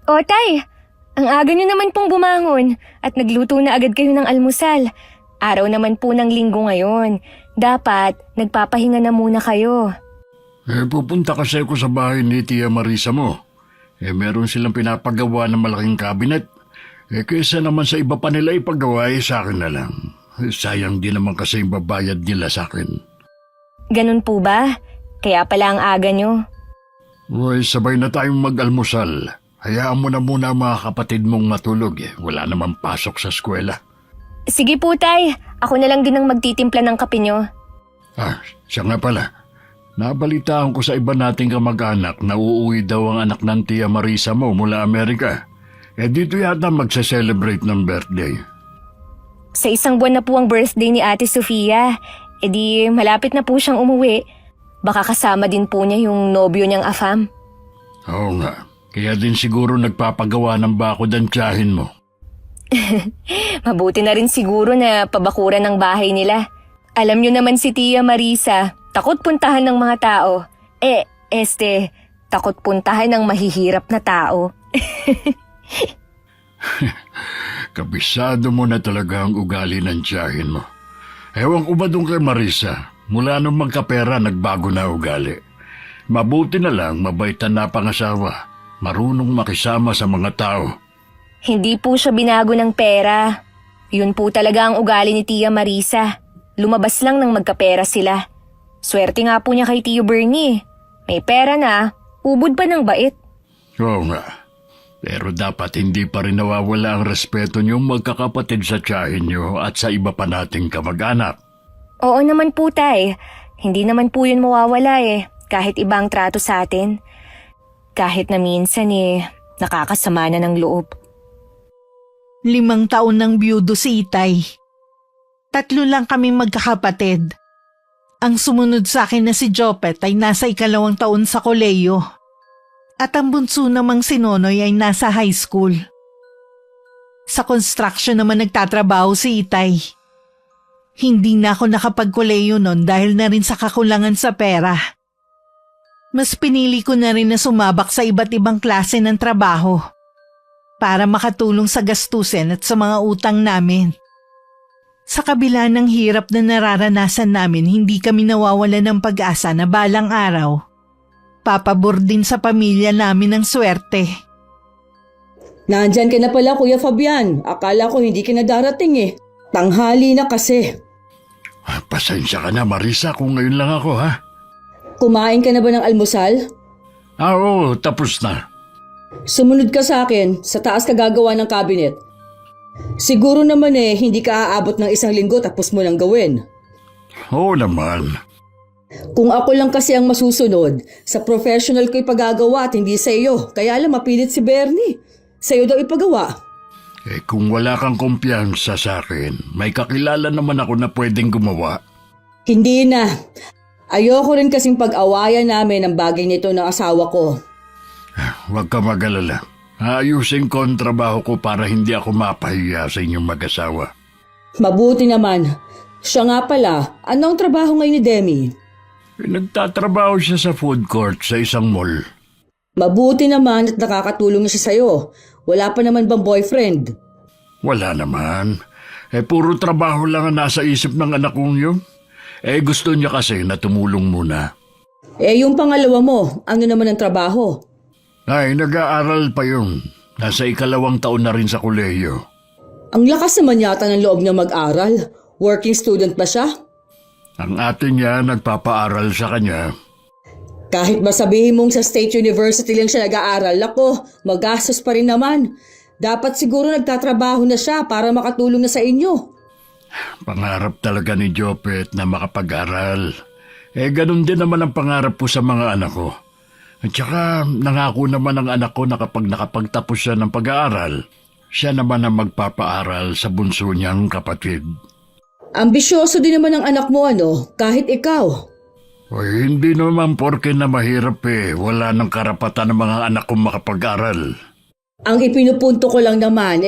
O tay, ang aga nyo naman pong bumangon at nagluto na agad kayo ng almusal. Araw naman po ng linggo ngayon. Dapat nagpapahinga na muna kayo. Pupunta kasi ako sa bahay ni Tia Marisa mo. Meron silang pinapagawa ng malaking kabinet. Kaysa naman sa iba pa nila ipagawa, sa akin na lang. Sayang din naman kasi yung babayad nila sa akin. Ganun po ba? Kaya pala ang aga nyo. Uy, sabay na tayong mag-almusal. Hayaan mo na muna ang mga kapatid mong matulog. Wala namang pasok sa eskwela. Sige po tay, ako na lang din ang magtitimpla ng kape nyo. Siya nga pala. Nabalitaan ko sa iba nating kamag-anak na uuwi daw ang anak ng Tia Marisa mo mula Amerika. Dito yata magsa-celebrate ng birthday. Sa isang buwan na po ang birthday ni Ate Sofia. Di malapit na po siyang umuwi. Baka kasama din po niya yung nobyo niyang afam. Oo nga. Kaya din siguro nagpapagawa ng bakod ang tiyahin mo. Mabuti na rin siguro na pabakuran ng bahay nila. Alam niyo naman si Tia Marisa, takot puntahan ng mga tao. Takot puntahan ng mahihirap na tao. Kabisado mo na talaga ang ugali ng tiyahin mo. Ewan ko ba doon kay Marisa? Mula nung magkapera, nagbago na ugali. Mabuti na lang, mabaitan na pangasawa. Marunong makisama sa mga tao. Hindi po siya binago ng pera. Yun po talaga ang ugali ni Tia Marisa. Lumabas lang nang magkapera sila. Swerte nga po niya kay Tio Bernie. May pera na, ubod pa ng bait. Oo nga. Pero dapat hindi pa rin nawawala ang respeto niyong magkakapatid sa tiyahin niyo at sa iba pa nating kamag-anak. Oo naman po tay. Hindi naman po yun mawawala kahit ibang trato sa atin. Kahit na minsan nakakasama na ng loob. 5 taon ng biyudo si Itay. 3 lang kaming magkakapatid. Ang sumunod sa akin na si Jopet ay nasa 2 taon sa koleyo. At ang bunso namang si Nonoy ay nasa high school. Sa construction naman nagtatrabaho si Itay. Hindi na ako nakapagkoleyo noon dahil na rin sa kakulangan sa pera. Mas pinili ko na rin na sumabak sa iba't ibang klase ng trabaho para makatulong sa gastusin at sa mga utang namin. Sa kabila ng hirap na nararanasan namin, hindi kami nawawala ng pag-asa na balang araw. Papabor din sa pamilya namin ng swerte. Nandyan ka na pala, Kuya Fabian. Akala ko hindi ka na darating Tanghali na kasi. Pasensya ka na, Marisa, kung ngayon lang ako, ha? Kumain ka na ba ng almusal? Oo, tapos na. Sumunod ka sa akin, sa taas ka gagawa ng cabinet. Siguro naman hindi ka aabot ng 1 linggo tapos mo lang gawin. Oo naman. Kung ako lang kasi ang masusunod, sa professional ko ipagagawa at hindi sa iyo. Kaya lang mapilit si Bernie. Sa iyo daw ipagawa. Kung wala kang kumpiyansa sa akin, may kakilala naman ako na pwedeng gumawa. Hindi na. Ayoko rin kasing pag-awayan namin ang bagay nito ng asawa ko. Huwag ka mag-alala. Ayusin ko ang trabaho ko para hindi ako mapahiya sa inyong mag-asawa. Mabuti naman. Siya nga pala, anong trabaho ngayon ni Demi? Nagtatrabaho siya sa food court sa isang mall. Mabuti naman at nakakatulong na siya sa'yo. Wala pa naman bang boyfriend? Wala naman. Puro trabaho lang ang nasa isip ng anak kong yun. Gusto niya kasi na tumulong muna. Yung pangalawa mo, ano naman ang trabaho? Ay, nag-aaral pa yun. Nasa 2 taon na rin sa kolehiyo. Ang lakas naman yata ng loob niya mag-aral. Working student ba siya? Ang ate niya nagpapaaral sa kanya. Kahit masabihin mong sa State University lang siya nag-aaral, ako, magastos pa rin naman. Dapat siguro nagtatrabaho na siya para makatulong na sa inyo. Pangarap talaga ni Jopet na makapag-aral. Ganun din naman ang pangarap ko sa mga anak ko. At saka nangako naman ang anak ko na kapag nakapagtapos siya ng pag-aaral, siya naman ang magpapaaral sa bunso niyang kapatid. Ambisyoso din naman ang anak mo kahit ikaw. Hindi naman porke na mahirap wala ng karapatan ng mga anak kong makapag-aral. Ang ipinupunto ko lang naman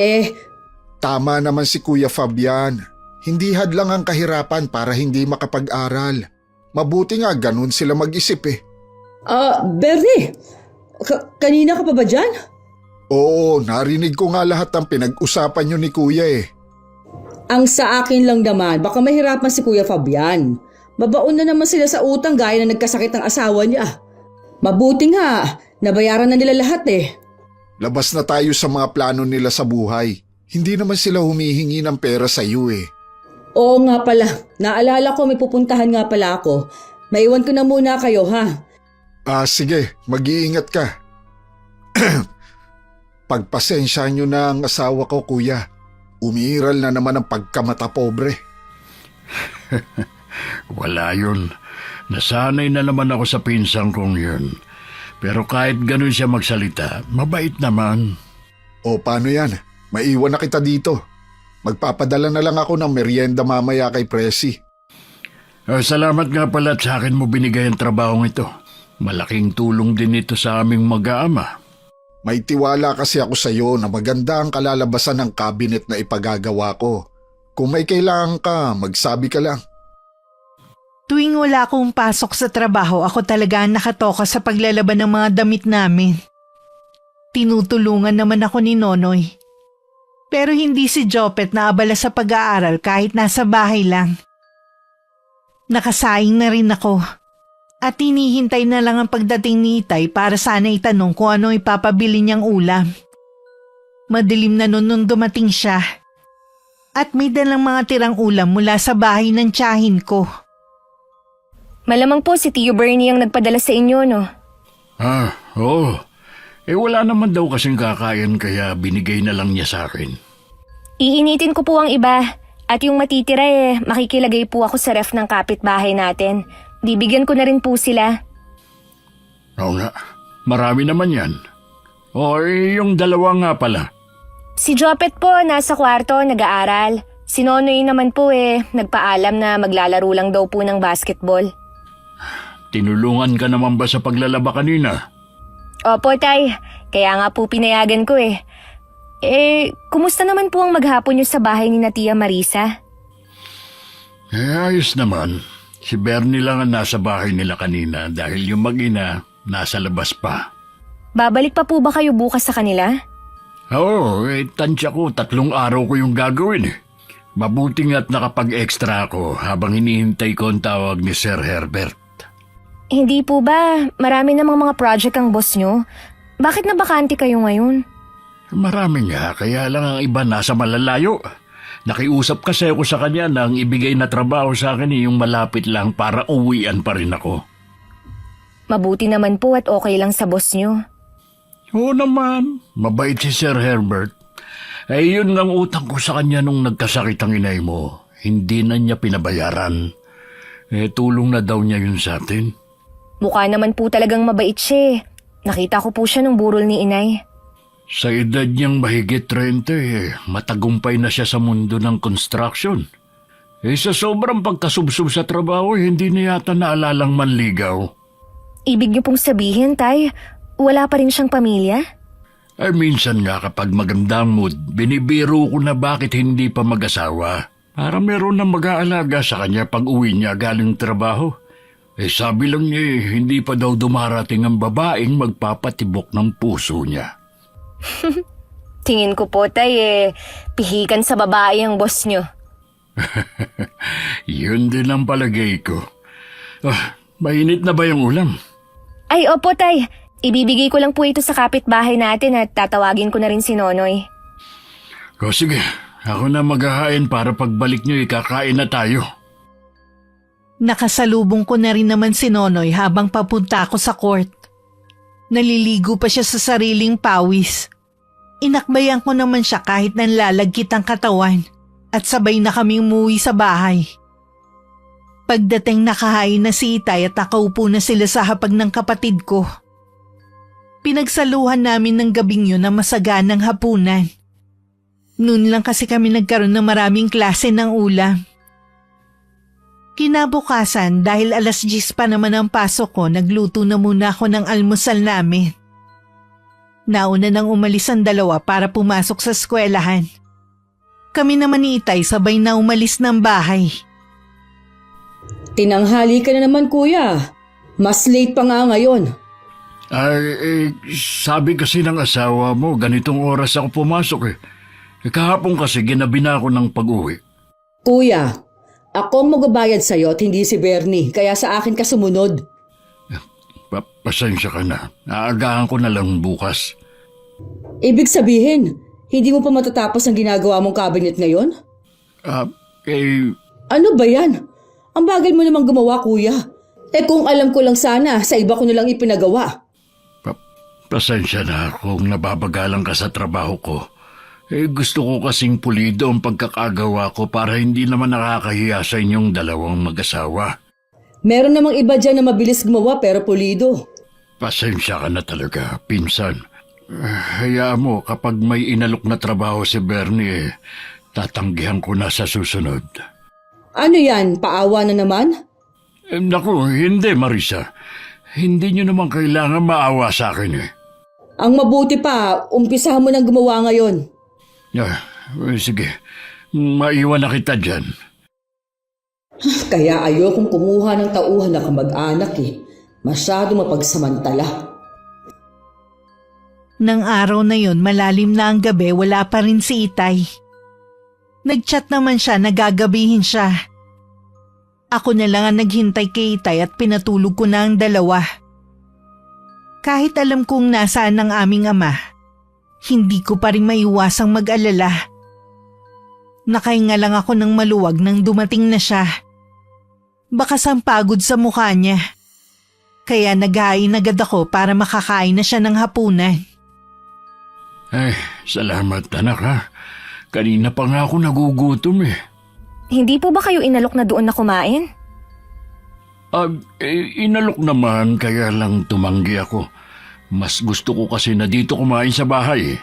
Tama naman si Kuya Fabian. Hindi hadlang ang kahirapan para hindi makapag-aral. Mabuti nga ganun sila mag-isip Bernie, kanina ka pa ba dyan? Oo, narinig ko nga lahat ng pinag-usapan nyo ni Kuya eh. Ang sa akin lang naman, baka mahirapan si Kuya Fabian. Mabaon na naman sila sa utang gaya na nagkasakit ng asawa niya. Mabuti nga, nabayaran na nila lahat eh. Labas na tayo sa mga plano nila sa buhay. Hindi naman sila humihingi ng pera sa iyo eh. Oo nga pala, naalala ko may pupuntahan nga pala ako. Maiwan ko na muna kayo ha. Sige, mag-iingat ka. Pagpasensya nyo na ang asawa ko, Kuya. Umiiral na naman ang pagkamata pobre. Wala yun. Nasanay na naman ako sa pinsang kong yun. Pero kahit ganun siya magsalita, mabait naman. O paano yan? Maiwan na kita dito. Magpapadala na lang ako ng merienda mamaya kay Presi. Salamat nga pala at sa akin mo binigay ang trabahong ito. Malaking tulong din ito sa aming mag-aama. May tiwala kasi ako sa iyo na maganda ang kalalabasan ng cabinet na ipagagawa ko. Kung may kailangan ka, magsabi ka lang. Tuwing wala akong pasok sa trabaho, ako talaga ang nakatoka sa paglalaban ng mga damit namin. Tinutulungan naman ako ni Nonoy. Pero hindi si Jopet na abala sa pag-aaral kahit nasa bahay lang. Nakasaing na rin ako. At hinihintay na lang ang pagdating ni Itay para sana itanong kung ano ipapabili niyang ulam. Madilim na nung dumating siya. At may dalang mga tirang ulam mula sa bahay ng tiyahin ko. Malamang po si Tio Bernie ang nagpadala sa inyo, no? Oo. Wala naman daw kasing kakain kaya binigay na lang niya sa akin. Iinitin ko po ang iba. At yung matitira makikilagay po ako sa ref ng kapitbahay natin. Bibigyan ko na rin po sila. Oo nga. Marami naman yan. Yung dalawa nga pala. Si Jopet po nasa kwarto nag-aaral. Si Nonoy naman po nagpaalam na maglalaro lang daw po ng basketball. Tinulungan ka naman ba sa paglalaba kanina? Opo, Tay. Kaya nga po pinayagan ko kumusta naman po ang maghapon niyo sa bahay ni na Tia Marisa? Ayos naman. Si Bernie lang ang nasa bahay nila kanina dahil yung mag-ina nasa labas pa. Babalik pa po ba kayo bukas sa kanila? Oo, tansya ko 3 araw ko yung gagawin. Mabuti nga't nakapag-extra ako habang hinihintay ko ang tawag ni Sir Herbert. Hindi po ba? Marami namang mga project ang boss niyo. Bakit nabakante kayo ngayon? Marami nga, kaya lang ang iba nasa malalayo. Nakiusap kasi ako sa kanya na ang ibigay na trabaho sa akin yung malapit lang para uwian pa rin ako. Mabuti naman po at okay lang sa boss niyo. Oo naman, mabait si Sir Herbert. Yun ang utang ko sa kanya nung nagkasakit ang inay mo. Hindi na niya pinabayaran. Tulong na daw niya yun sa atin. Mukha naman po talagang mabait siya. Nakita ko po siya nung burol ni inay. Sa edad niyang mahigit 30, matagumpay na siya sa mundo ng construction. Sa sobrang pagkasubsob sa trabaho, hindi na yata naalalang manligaw. Ibig niyo pong sabihin, Tay, wala pa rin siyang pamilya? Minsan nga kapag maganda ang mood, binibiro ko na bakit hindi pa mag-asawa. Para meron na mag-aalaga sa kanya pag uwi niya galing trabaho. Sabi lang niya hindi pa daw dumarating ang babaeng magpapatibok ng puso niya. Tingin ko po, Tay, pihikan sa babae ang boss niyo. Yun din ang palagay ko. Mainit na ba yung ulam? Ay, opo, Tay. Ibibigay ko lang po ito sa kapitbahay natin at tatawagin ko na rin si Nonoy. Sige, ako na maghahain para pagbalik niyo ikakain na tayo. Nakasalubong ko na rin naman si Nonoy habang papunta ako sa court. Naliligo pa siya sa sariling pawis. Inakbayan ko naman siya kahit nanlalagkit ang katawan at sabay na kaming umuwi sa bahay. Pagdating nakahain na si Itay at nakaupo na sila sa hapag ng kapatid ko. Pinagsaluhan namin ng gabing yun na masaganang hapunan. Noon lang kasi kami nagkaroon ng maraming klase ng ulam. Kinabukasan dahil 10:00 pa naman ang pasok ko, nagluto na muna ako ng almusal namin. Nauna nang umalis ang dalawa para pumasok sa eskwelahan. Kami naman ni Itay sabay na umalis ng bahay. Tinanghali ka na naman kuya. Mas late pa nga ngayon. Ay, sabi kasi ng asawa mo, ganitong oras ako pumasok eh. Kahapon kasi ginabi na ako ng pag-uwi. Kuya, ako ang magbabayad sa'yo at hindi si Bernie, kaya sa akin ka sumunod. Pasensya ka na. Aagahan ko na lang bukas. Ibig sabihin, hindi mo pa matatapos ang ginagawa mong cabinet ngayon? Ano ba yan? Ang bagal mo namang gumawa, kuya. Kung alam ko lang sana, sa iba ko nilang ipinagawa. Pasensya na kung nababagalan ka sa trabaho ko. Gusto ko kasing pulido ang pagkakagawa ko para hindi naman nakakahiya sa inyong dalawang mag-asawa. Meron namang iba dyan na mabilis gumawa pero pulido. Pasensya ka na talaga, pinsan. Hayaan mo, kapag may inalok na trabaho si Bernie, tatanggihan ko na sa susunod. Ano yan? Paawa na naman? Naku, hindi Marisa. Hindi nyo naman kailangan maawa sa akin eh. Ang mabuti pa, umpisahan mo nang gumawa ngayon. Sige, maiwan na kita dyan. Kaya ayokong kumuha ng tauhan na kamag-anak eh. Masyado mapagsamantala. Nang araw na yon, malalim na ang gabi, wala pa rin si Itay. Nagchat naman siya na gagabihin siya. Ako na lang ang naghintay kay Itay at pinatulog ko na ang dalawa. Kahit alam kong nasaan ang aming ama, hindi ko pa rin maiwasang mag-alala. Nakahinga lang ako ng maluwag nang dumating na siya. Bakas ang pagod sa mukha niya. Kaya naghain agad ako para makakain na siya ng hapunan. Salamat anak ha. Kanina pa nga ako nagugutom eh. Hindi po ba kayo inalok na doon na kumain? Inalok naman kaya lang tumanggi ako. Mas gusto ko kasi na dito kumain sa bahay.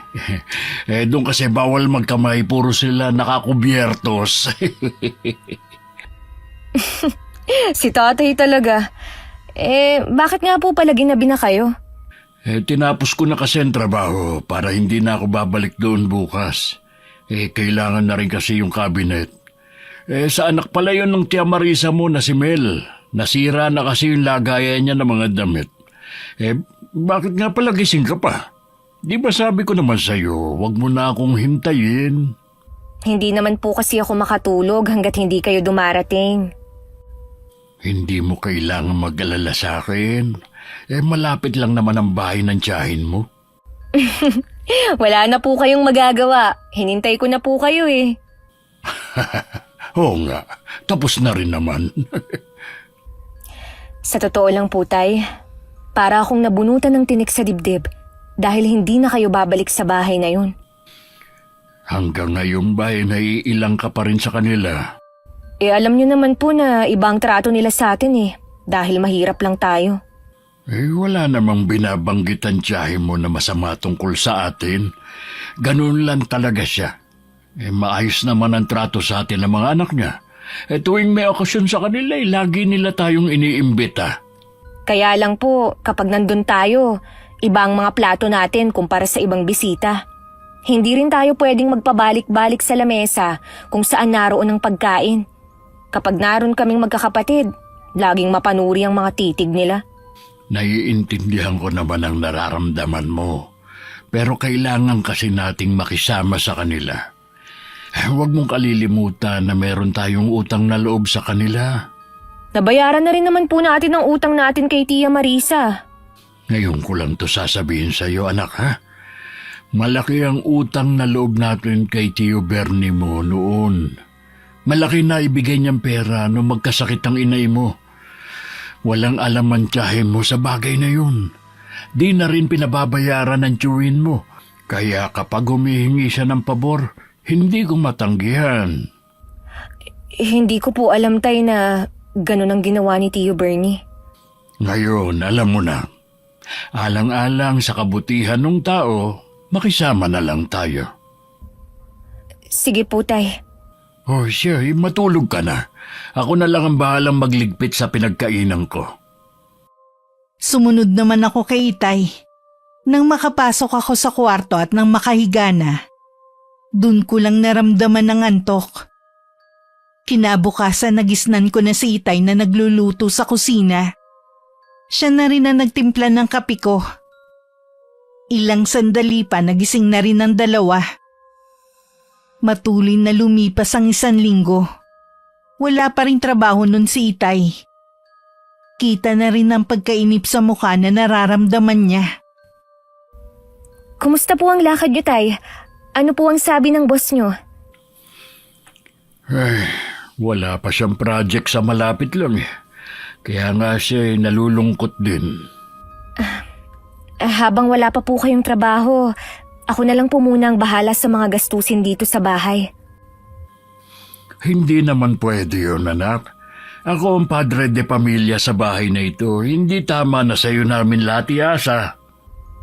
Doon kasi bawal magkamay, puro sila nakakubiertos. Si tatay talaga. Bakit nga po pala ginabi na kayo? Tinapos ko na kasi ang trabaho para hindi na ako babalik doon bukas. Kailangan na rin kasi yung cabinet. Sa anak pala yun ng Tia Marisa mo na si Mel. Nasira na kasi yung lagayan niya ng mga damit. Bakit nga pala gising ka pa? Di ba sabi ko naman sa'yo, wag mo na akong hintayin. Hindi naman po kasi ako makatulog hanggat hindi kayo dumarating. Hindi mo kailangan mag-alala sa akin. Malapit lang naman ang bahay ng tiyahin mo. Wala na po kayong magagawa. Hinintay ko na po kayo eh. Oo nga, tapos na rin naman. Sa totoo lang po, Tay, para akong nabunutan ng tinik sa dibdib dahil hindi na kayo babalik sa bahay na yun. Hanggang ngayon ba naiilang ka pa rin sa kanila? Alam niyo naman po na ibang trato nila sa atin eh, dahil mahirap lang tayo. Wala namang binabanggit ang tiyahin mo na masama tungkol sa atin. Ganun lang talaga siya. Maayos naman ang trato sa atin ng mga anak niya. Tuwing may okasyon sa kanila, lagi nila tayong iniimbita. Kaya lang po, kapag nandun tayo, ibang mga plato natin kumpara sa ibang bisita. Hindi rin tayo pwedeng magpabalik-balik sa lamesa kung saan naroon ang pagkain. Kapag naroon kaming magkakapatid, laging mapanuri ang mga titig nila. Naiintindihan ko naman ang nararamdaman mo. Pero kailangan kasi nating makisama sa kanila. Huwag mong kalilimutan na meron tayong utang na loob sa kanila. Nabayaran na rin naman po natin ang utang natin kay Tia Marisa. Ngayon ko lang to sasabihin sa iyo, anak ha. Malaki ang utang na loob natin kay Tio Bernie mo noon. Malaki na ibigay niyang pera nung magkasakit ang inay mo. Walang alam ang tiyahin mo sa bagay na yun. Di na rin pinababayaran ang tiyuhin mo. Kaya kapag humihingi siya ng pabor, hindi ko matanggihan. Hindi ko po alam, Tay, na ganun ang ginawa ni Tio Bernie. Ngayon, alam mo na. Alang-alang sa kabutihan ng tao, makisama na lang tayo. Sige po, Tay. Siya, matulog ka na. Ako na lang ang bahalang magligpit sa pinagkainan ko. Sumunod naman ako kay Itay. Nang makapasok ako sa kwarto at nang makahiga na, dun ko lang naramdaman ng antok. Kinabukasan nagisnan ko na si Itay na nagluluto sa kusina. Siya na rin ang nagtimpla ng kape ko. Ilang sandali pa nagising na rin ang dalawa. Matuloy na lumipas ang 1 linggo. Wala pa rin trabaho nun si Itay. Kita na rin ang pagkainip sa mukha na nararamdaman niya. Kumusta po ang lakad niyo, Tay? Ano po ang sabi ng boss niyo? Wala pa siyang project sa malapit lang eh. Kaya nga siya nalulungkot din. Habang wala pa po kayong trabaho, ako na lang po muna ang bahala sa mga gastusin dito sa bahay. Hindi naman pwede yun, anak. Ako ang padre de pamilya sa bahay na ito. Hindi tama na sa'yo namin lahat iasa.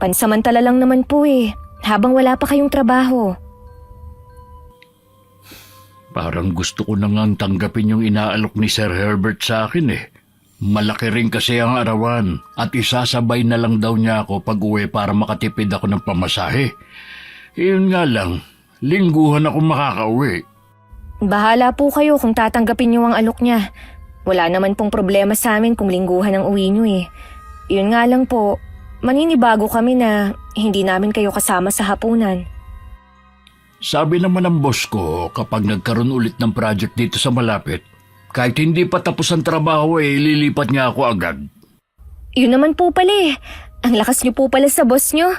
Pansamantala lang naman po eh, habang wala pa kayong trabaho. Parang gusto ko na ngang tanggapin yung inaalok ni Sir Herbert sa akin eh. Malaki rin kasi ang arawan at isasabay na lang daw niya ako pag-uwi para makatipid ako ng pamasahe. Iyon nga lang, lingguhan ako makakauwi. Bahala po kayo kung tatanggapin niyo ang alok niya. Wala naman pong problema sa amin kung lingguhan ang uwi niyo eh. Iyon nga lang po, maninibago kami na hindi namin kayo kasama sa hapunan. Sabi naman ng boss ko kapag nagkaroon ulit ng project dito sa malapit, kahit hindi pa tapos ang trabaho lilipat niya ako agad. Yun naman po pala eh. Ang lakas niyo po pala sa boss niyo.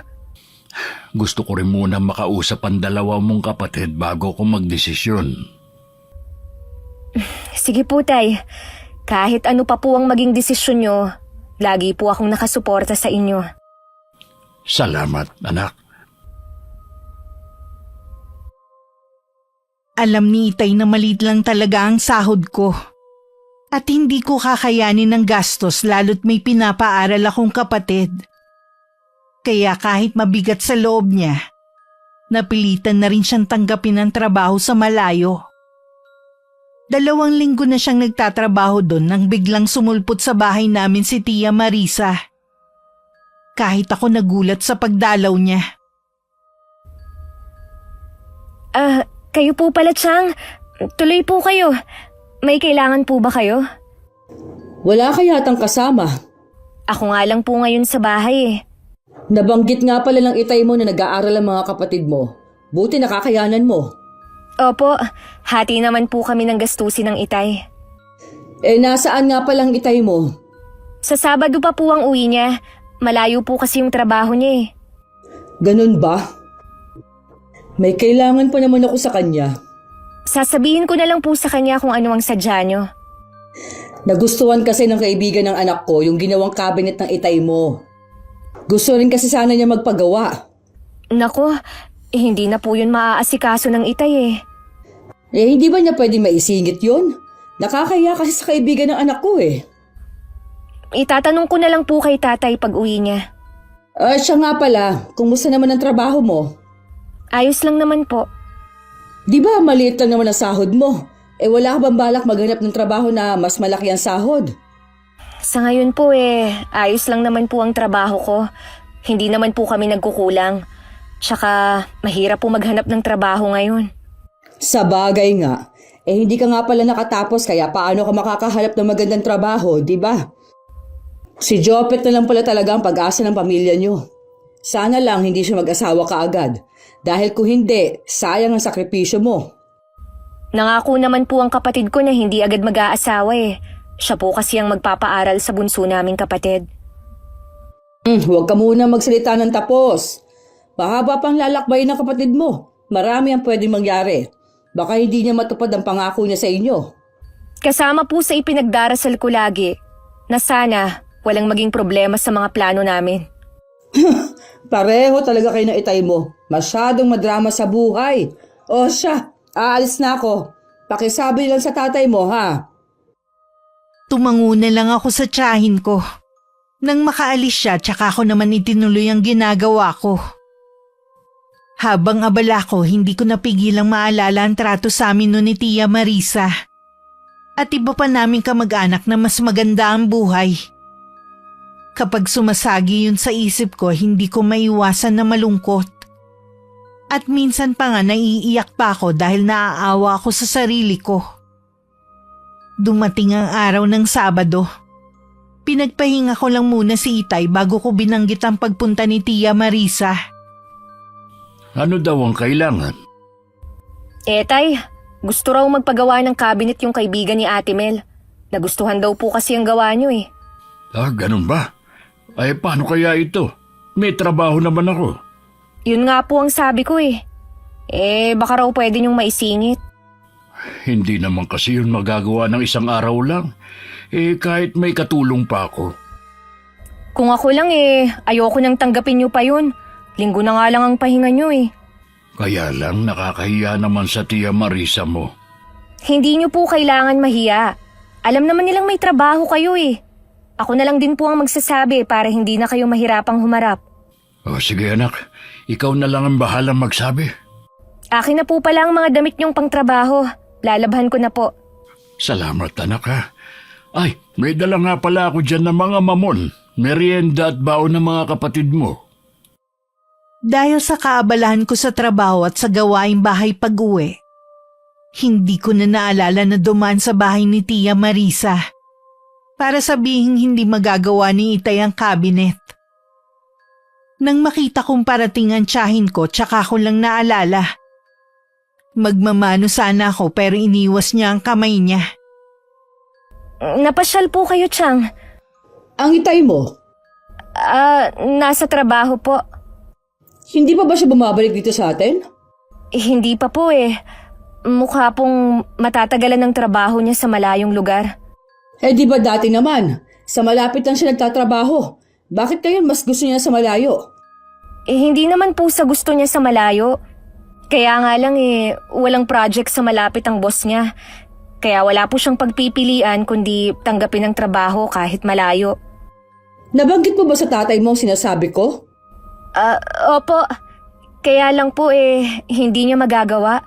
Gusto ko rin muna makausap ang dalawa mong kapatid bago ko magdesisyon. Sige po, Tay. Kahit ano pa po ang maging desisyon niyo, lagi po akong nakasuporta sa inyo. Salamat, anak. Alam ni Itay na maliit lang talaga ang sahod ko. At hindi ko kakayanin ng gastos lalo't may pinapaaral akong kapatid. Kaya kahit mabigat sa loob niya, napilitan na rin siyang tanggapin ang trabaho sa malayo. 2 linggo na siyang nagtatrabaho doon nang biglang sumulpot sa bahay namin si Tia Marisa. Kahit ako nagulat sa pagdalaw niya. Kayo po pala, Chang. Tuloy po kayo. May kailangan po ba kayo? Wala ka yatang kasama. Ako nga lang po ngayon sa bahay eh. Nabanggit nga pala ng Itay mo na nag-aaral ang mga kapatid mo. Buti nakakayanan mo. Opo, hati naman po kami ng gastusin ng Itay. Nasaan nga palang Itay mo? Sa Sabado pa po ang uwi niya. Malayo po kasi yung trabaho niya eh. Ganun ba? May kailangan pa naman ako sa kanya. Sasabihin ko na lang po sa kanya kung ano ang sadya niyo. Nagustuhan kasi ng kaibigan ng anak ko yung ginawang cabinet ng Itay mo. Gusto rin kasi sana niya magpagawa. Nako, hindi na po yun maaasikaso ng Itay eh. Hindi ba niya pwede maisingit yun? Nakakaya kasi sa kaibigan ng anak ko eh. Itatanong ko na lang po kay tatay pag uwi niya. Siya nga pala, kumusta naman ang trabaho mo? Ayos lang naman po. Di ba maliit lang naman ang sahod mo? Wala ka bang balak maghanap ng trabaho na mas malaki ang sahod? Sa ngayon po ayos lang naman po ang trabaho ko. Hindi naman po kami nagkukulang. Tsaka mahirap po maghanap ng trabaho ngayon. Sa bagay nga, hindi ka nga pala nakatapos kaya paano ka makakahanap ng magandang trabaho, di ba? Si Jopet na lang pala talaga ang pag-asa ng pamilya niyo. Sana lang hindi siya mag-asawa kaagad. Dahil kung hindi, sayang ang sakripisyo mo. Nangako naman po ang kapatid ko na hindi agad mag-aasawa eh. Siya po kasi ang magpapaaral sa bunso naming kapatid. Huwag ka muna magsalita ng tapos. Mahaba pang lalakbay ng kapatid mo. Marami ang pwedeng mangyari. Baka hindi niya matupad ang pangako niya sa inyo. Kasama po sa ipinagdarasal ko lagi na sana walang maging problema sa mga plano namin. Pareho talaga kayo ng Itay mo. Masyadong madrama sa buhay. O siya, aalis na ako. Pakisabi lang sa tatay mo, ha? Tumango na lang ako sa tiyahin ko. Nang makaalis siya, tsaka ako naman itinuloy ang ginagawa ko. Habang abala ko, hindi ko napigilang maalala ang trato sa amin noon ni Tia Marisa. At iba pa naming kamag-anak na mas maganda ang buhay. Kapag sumasagi yun sa isip ko, hindi ko maiwasan na malungkot. At minsan pa nga naiiyak pa ako dahil naaawa ako sa sarili ko. Dumating ang araw ng Sabado. Pinagpahinga ko lang muna si Itay bago ko binanggit ang pagpunta ni Tia Marisa. Ano daw ang kailangan? Tay, gusto raw magpagawa ng cabinet yung kaibigan ni Ate Mel. Nagustuhan daw po kasi ang gawa niyo eh. Ganun ba? Ay, paano kaya ito? May trabaho naman ako. Yun nga po ang sabi ko eh. Baka raw pwede niyong maisingit. Hindi naman kasi yun magagawa ng isang araw lang. Kahit may katulong pa ako. Kung ako lang ayoko nang tanggapin niyo pa yun. Linggo na nga lang ang pahinga niyo eh. Kaya lang nakakahiya naman sa Tia Marisa mo. Hindi niyo po kailangan mahiya. Alam naman nilang may trabaho kayo eh. Ako na lang din po ang magsasabi para hindi na kayo mahirapang humarap. Sige anak, ikaw na lang ang bahalang magsabi. Akin na po pala ang mga damit niyong pangtrabaho. Lalabhan ko na po. Salamat anak ha. Ay, may dala nga pala ako dyan ng mga mamon, merienda at baon ng mga kapatid mo. Dahil sa kaabalahan ko sa trabaho at sa gawaing bahay pag-uwi, hindi ko na naalala na dumaan sa bahay ni Tia Marisa para sabihin hindi magagawa ni Itay ang cabinet. Nang makita kong parating ang tiyahin ko, tsaka ko lang naalala. Magmamano sana ako pero iniwas niya ang kamay niya. Napasyal po kayo, Chang. Ang Itay mo, Nasa trabaho po. hindi pa ba siya bumabalik dito sa atin? Hindi pa po eh. Mukha pong matatagalan ng trabaho niya sa malayong lugar. Di ba dati naman, sa malapit lang siya nagtatrabaho. Bakit ngayon mas gusto niya sa malayo? Hindi naman po sa gusto niya sa malayo. Kaya nga lang walang project sa malapit ang boss niya. Kaya wala po siyang pagpipilian kundi tanggapin ang trabaho kahit malayo. Nabanggit mo ba sa tatay mo ang sinasabi ko? Opo. Kaya lang po hindi niya magagawa.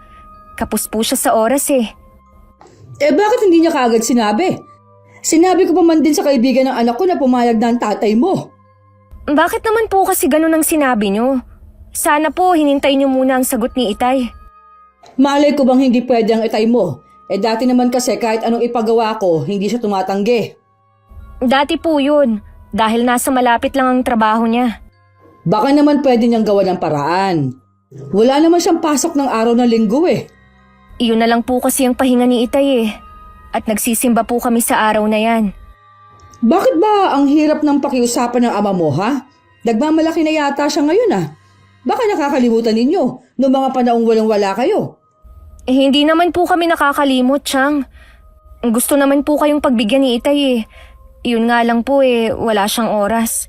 Kapos po siya sa oras Bakit hindi niya kaagad sinabi? Sinabi ko pa man din sa kaibigan ng anak ko na pumayag na ang tatay mo. Bakit naman po kasi ganun ang sinabi niyo? Sana po hinintay niyo muna ang sagot ni Itay. Malay ko bang hindi pwede ang Itay mo? Dati naman kasi kahit anong ipagawa ko, hindi siya tumatanggi. Dati po yun, dahil nasa malapit lang ang trabaho niya. Baka naman pwede niyang gawa ng paraan. Wala naman siyang pasok ng araw ng linggo Iyon na lang po kasi ang pahinga ni Itay At nagsisimba po kami sa araw na yan. Bakit ba ang hirap ng pakiusapan ng ama mo, ha? Nagmamalaki na yata siya ngayon, Baka nakakalimutan ninyo noong mga panahong walang-wala kayo. Hindi naman po kami nakakalimot, Chang. Gusto naman po kayong pagbigyan ni Itay Iyon nga lang po wala siyang oras.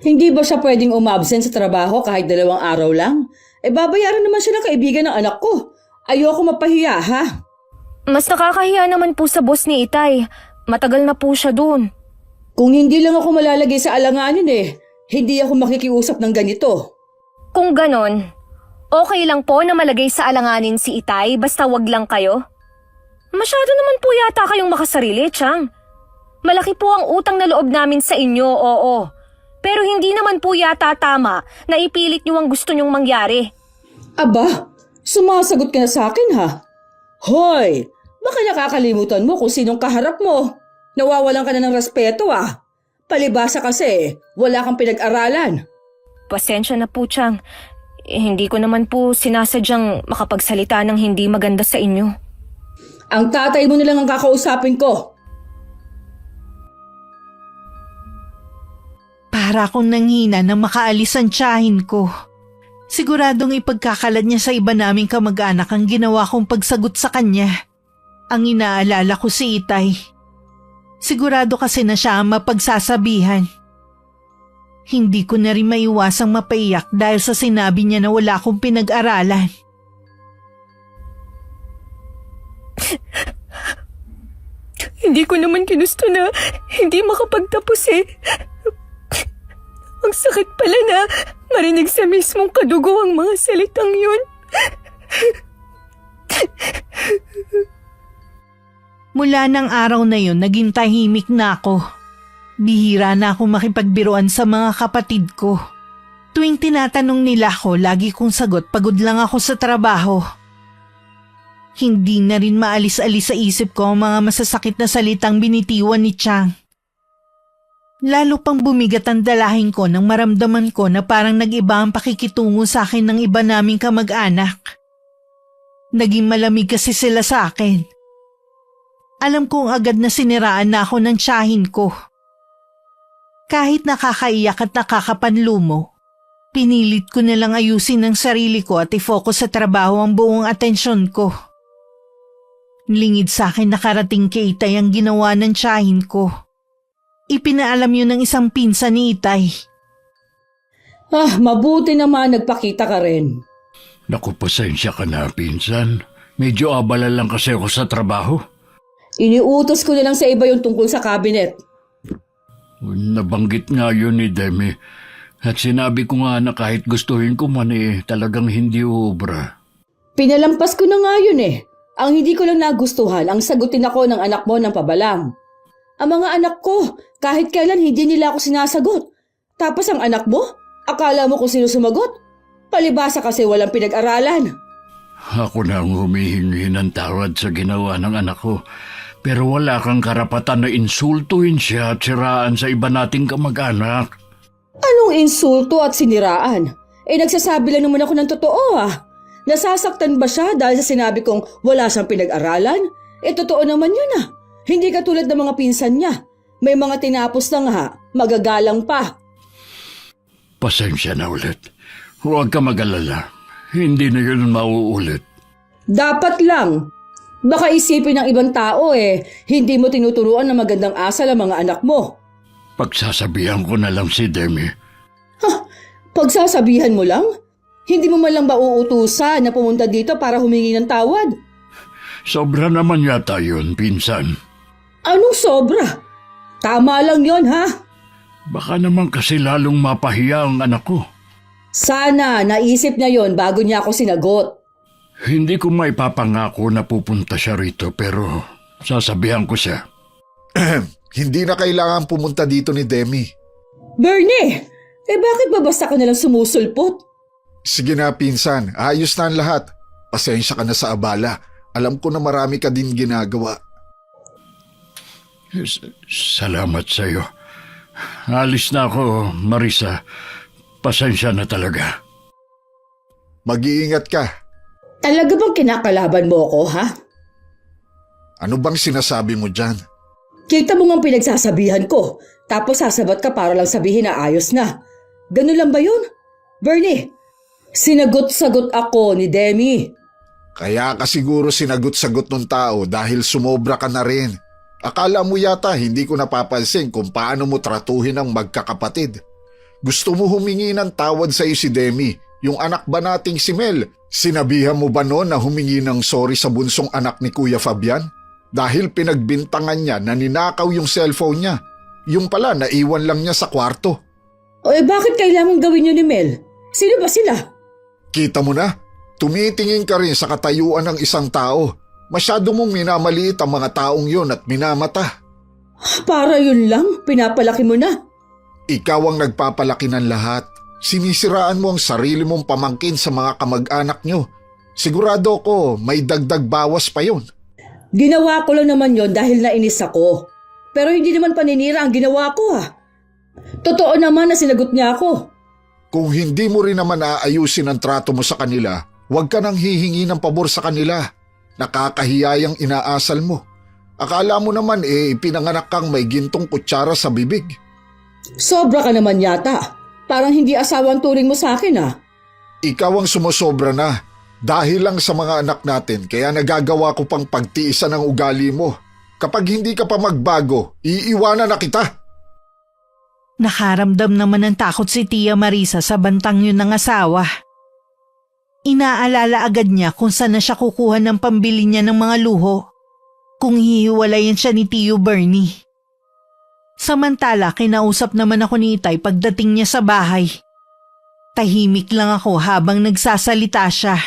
Hindi ba siya pwedeng umabsent sa trabaho kahit 2 araw lang? Babayaran naman siya ng kaibigan ng anak ko. Ayoko mapahiya, ha? Mas nakakahiya naman po sa boss ni Itay. Matagal na po siya doon. Kung hindi lang ako malalagay sa alanganin hindi ako makikiusap ng ganito. Kung ganon, okay lang po na malagay sa alanganin si Itay basta wag lang kayo. Masyado naman po yata kayong makasarili, Chang. Malaki po ang utang na loob namin sa inyo, oo. Pero hindi naman po yata tama na ipilit niyo ang gusto niyong mangyari. Aba, sumasagot ka na sa akin, ha? Hoy, baka nakakalimutan mo kung sinong kaharap mo. Nawawalan ka na ng respeto, Palibasa kasi, wala kang pinag-aralan. Pasensya na po, Chang. Hindi ko naman po sinasadyang makapagsalita ng hindi maganda sa inyo. Ang tatay mo nilang ang kakausapin ko. Para akong nanghina na makaalis ang tiyahin ko. Siguradong ipagkakalat niya sa iba naming kamag-anak ang ginawa kong pagsagot sa kanya. Ang inaalala ko si Itay. Sigurado kasi na siya ang mapagsasabihan. Hindi ko na rin maiwasang mapaiyak dahil sa sinabi niya na wala akong pinag-aralan. Hindi ko naman ginusto na hindi makapagtapos Ang sakit pala na marinig sa mismong kadugo ang mga salitang yun. Mula ng araw na yun, naging tahimik na ako. Bihira na akong makipagbiruan sa mga kapatid ko. Tuwing tinatanong nila ako, lagi kong sagot pagod lang ako sa trabaho. Hindi na rin maalis-alis sa isip ko ang mga masasakit na salitang binitiwan ni Chang. Lalo pang bumigat ang dalahin ko nang maramdaman ko na parang nag-iba ang pakikitungo sa akin ng iba naming kamag-anak. Naging malamig kasi sila sa akin. Alam kong agad na siniraan na ako ng tiyahin ko. Kahit nakakaiyak at nakakapanlumo, pinilit ko na lang ayusin ang sarili ko at i-focus sa trabaho ang buong atensyon ko. Lingid sa akin nakarating kay Itay ang ginawa ng tiyahin ko. Ipinaalam yun ng isang pinsan ni Itay. Mabuti naman nagpakita ka rin. Naku, pasensya ka na, pinsan. Medyo abala lang kasi ako sa trabaho. Iniutos ko na lang sa iba yung tungkol sa cabinet. Nabanggit nga yun ni Demi. At sinabi ko nga na kahit gustuhin ko man talagang hindi uubra. Pinalampas ko na nga yun eh. Ang hindi ko lang nagustuhan, ang sagutin ako ng anak mo ng pabalang. Ang mga anak ko, kahit kailan hindi nila ako sinasagot. Tapos ang anak mo, akala mo kung sino sumagot? Palibasa kasi walang pinag-aralan. Ako na ang humihingi ng tawad sa ginawa ng anak ko. Pero wala kang karapatan na insultuin siya at siraan sa iba nating kamag-anak. Anong insulto at siniraan? Nagsasabi lang naman ako ng totoo Nasasaktan ba siya dahil sa sinabi kong wala siyang pinag-aralan? Totoo naman yun Hindi katulad ng mga pinsan niya. May mga tinapos na nga, magagalang pa. Pasensya na ulit. Huwag ka mag-alala. Hindi na yun mauulit. Dapat lang. Baka isipin ng ibang tao hindi mo tinuturuan ng magandang asal ang mga anak mo. Pagsasabihan ko na lang si Demi. Pagsasabihan mo lang? Hindi mo man lang ba uutusan na pumunta dito para humingi ng tawad? Sobra naman yata yun, pinsan. Anong sobra? Tama lang yon Baka naman kasi lalong mapahiya ang anak ko. Sana naisip niya yon bago niya ako sinagot. Hindi ko maipapangako na pupunta siya rito pero sasabihan ko siya. Hindi na kailangan pumunta dito ni Demi. Bernie, bakit ba basta ka nalang sumusulpot? Sige na pinsan, ayos na ang lahat. Pasensya ka na sa abala. Alam ko na marami ka din ginagawa. Salamat sa iyo. Alis na ako, Marisa. Pasensya na talaga. Mag-iingat ka. Talaga bang kinakalaban mo ako, Ano bang sinasabi mo dyan? Kita mo ngang pinagsasabihan ko, tapos sasabat ka para lang sabihin na ayos na. Ganun lang ba yun? Bernie, sinagot-sagot ako ni Demi. Kaya ka siguro sinagot-sagot ng tao dahil sumobra ka na rin. Akala mo yata hindi ko napapansin kung paano mo tratuhin ang magkakapatid. Gusto mo humingi ng tawad sa iyo si Demi, yung anak ba nating si Mel? Sinabihan mo ba noon na humingi ng sorry sa bunsong anak ni Kuya Fabian? Dahil pinagbintangan niya na ninakaw yung cellphone niya. Yung pala naiwan lang niya sa kwarto. Bakit kailangan gawin yun ni Mel? Sino ba sila? Kita mo na, tumitingin ka rin sa katayuan ng isang tao. Masyado mong minamaliit ang mga taong yun at minamata. Para yun lang, pinapalaki mo na. Ikaw ang nagpapalaki ng lahat. Sinisiraan mo ang sarili mong pamangkin sa mga kamag-anak nyo. Sigurado ko may dagdag bawas pa yun. Ginawa ko lang naman yon dahil nainis ako. Pero hindi naman paninira ang ginawa ko Totoo naman na sinagot niya ako. Kung hindi mo rin naman aayusin ang trato mo sa kanila, huwag ka nang hihingi ng pabor sa kanila. Nakakahiyayang inaasal mo. Akala mo naman pinanganak kang may gintong kutsara sa bibig. Sobra ka naman yata. Parang hindi asawa ang turing mo sa akin Ikaw ang sumusobra na. Dahil lang sa mga anak natin kaya nagagawa ko pang pagtiisan ang ugali mo. Kapag hindi ka pa magbago, iiwanan na kita. Nakaramdam naman ng takot si Tia Marisa sa bantang yun ng asawa. Inaalala agad niya kung saan na siya kukuha ng pambili niya ng mga luho. Kung hihiwalayan siya ni Tio Bernie. Samantala, kinausap naman ako ni Itay pagdating niya sa bahay. Tahimik lang ako habang nagsasalita siya.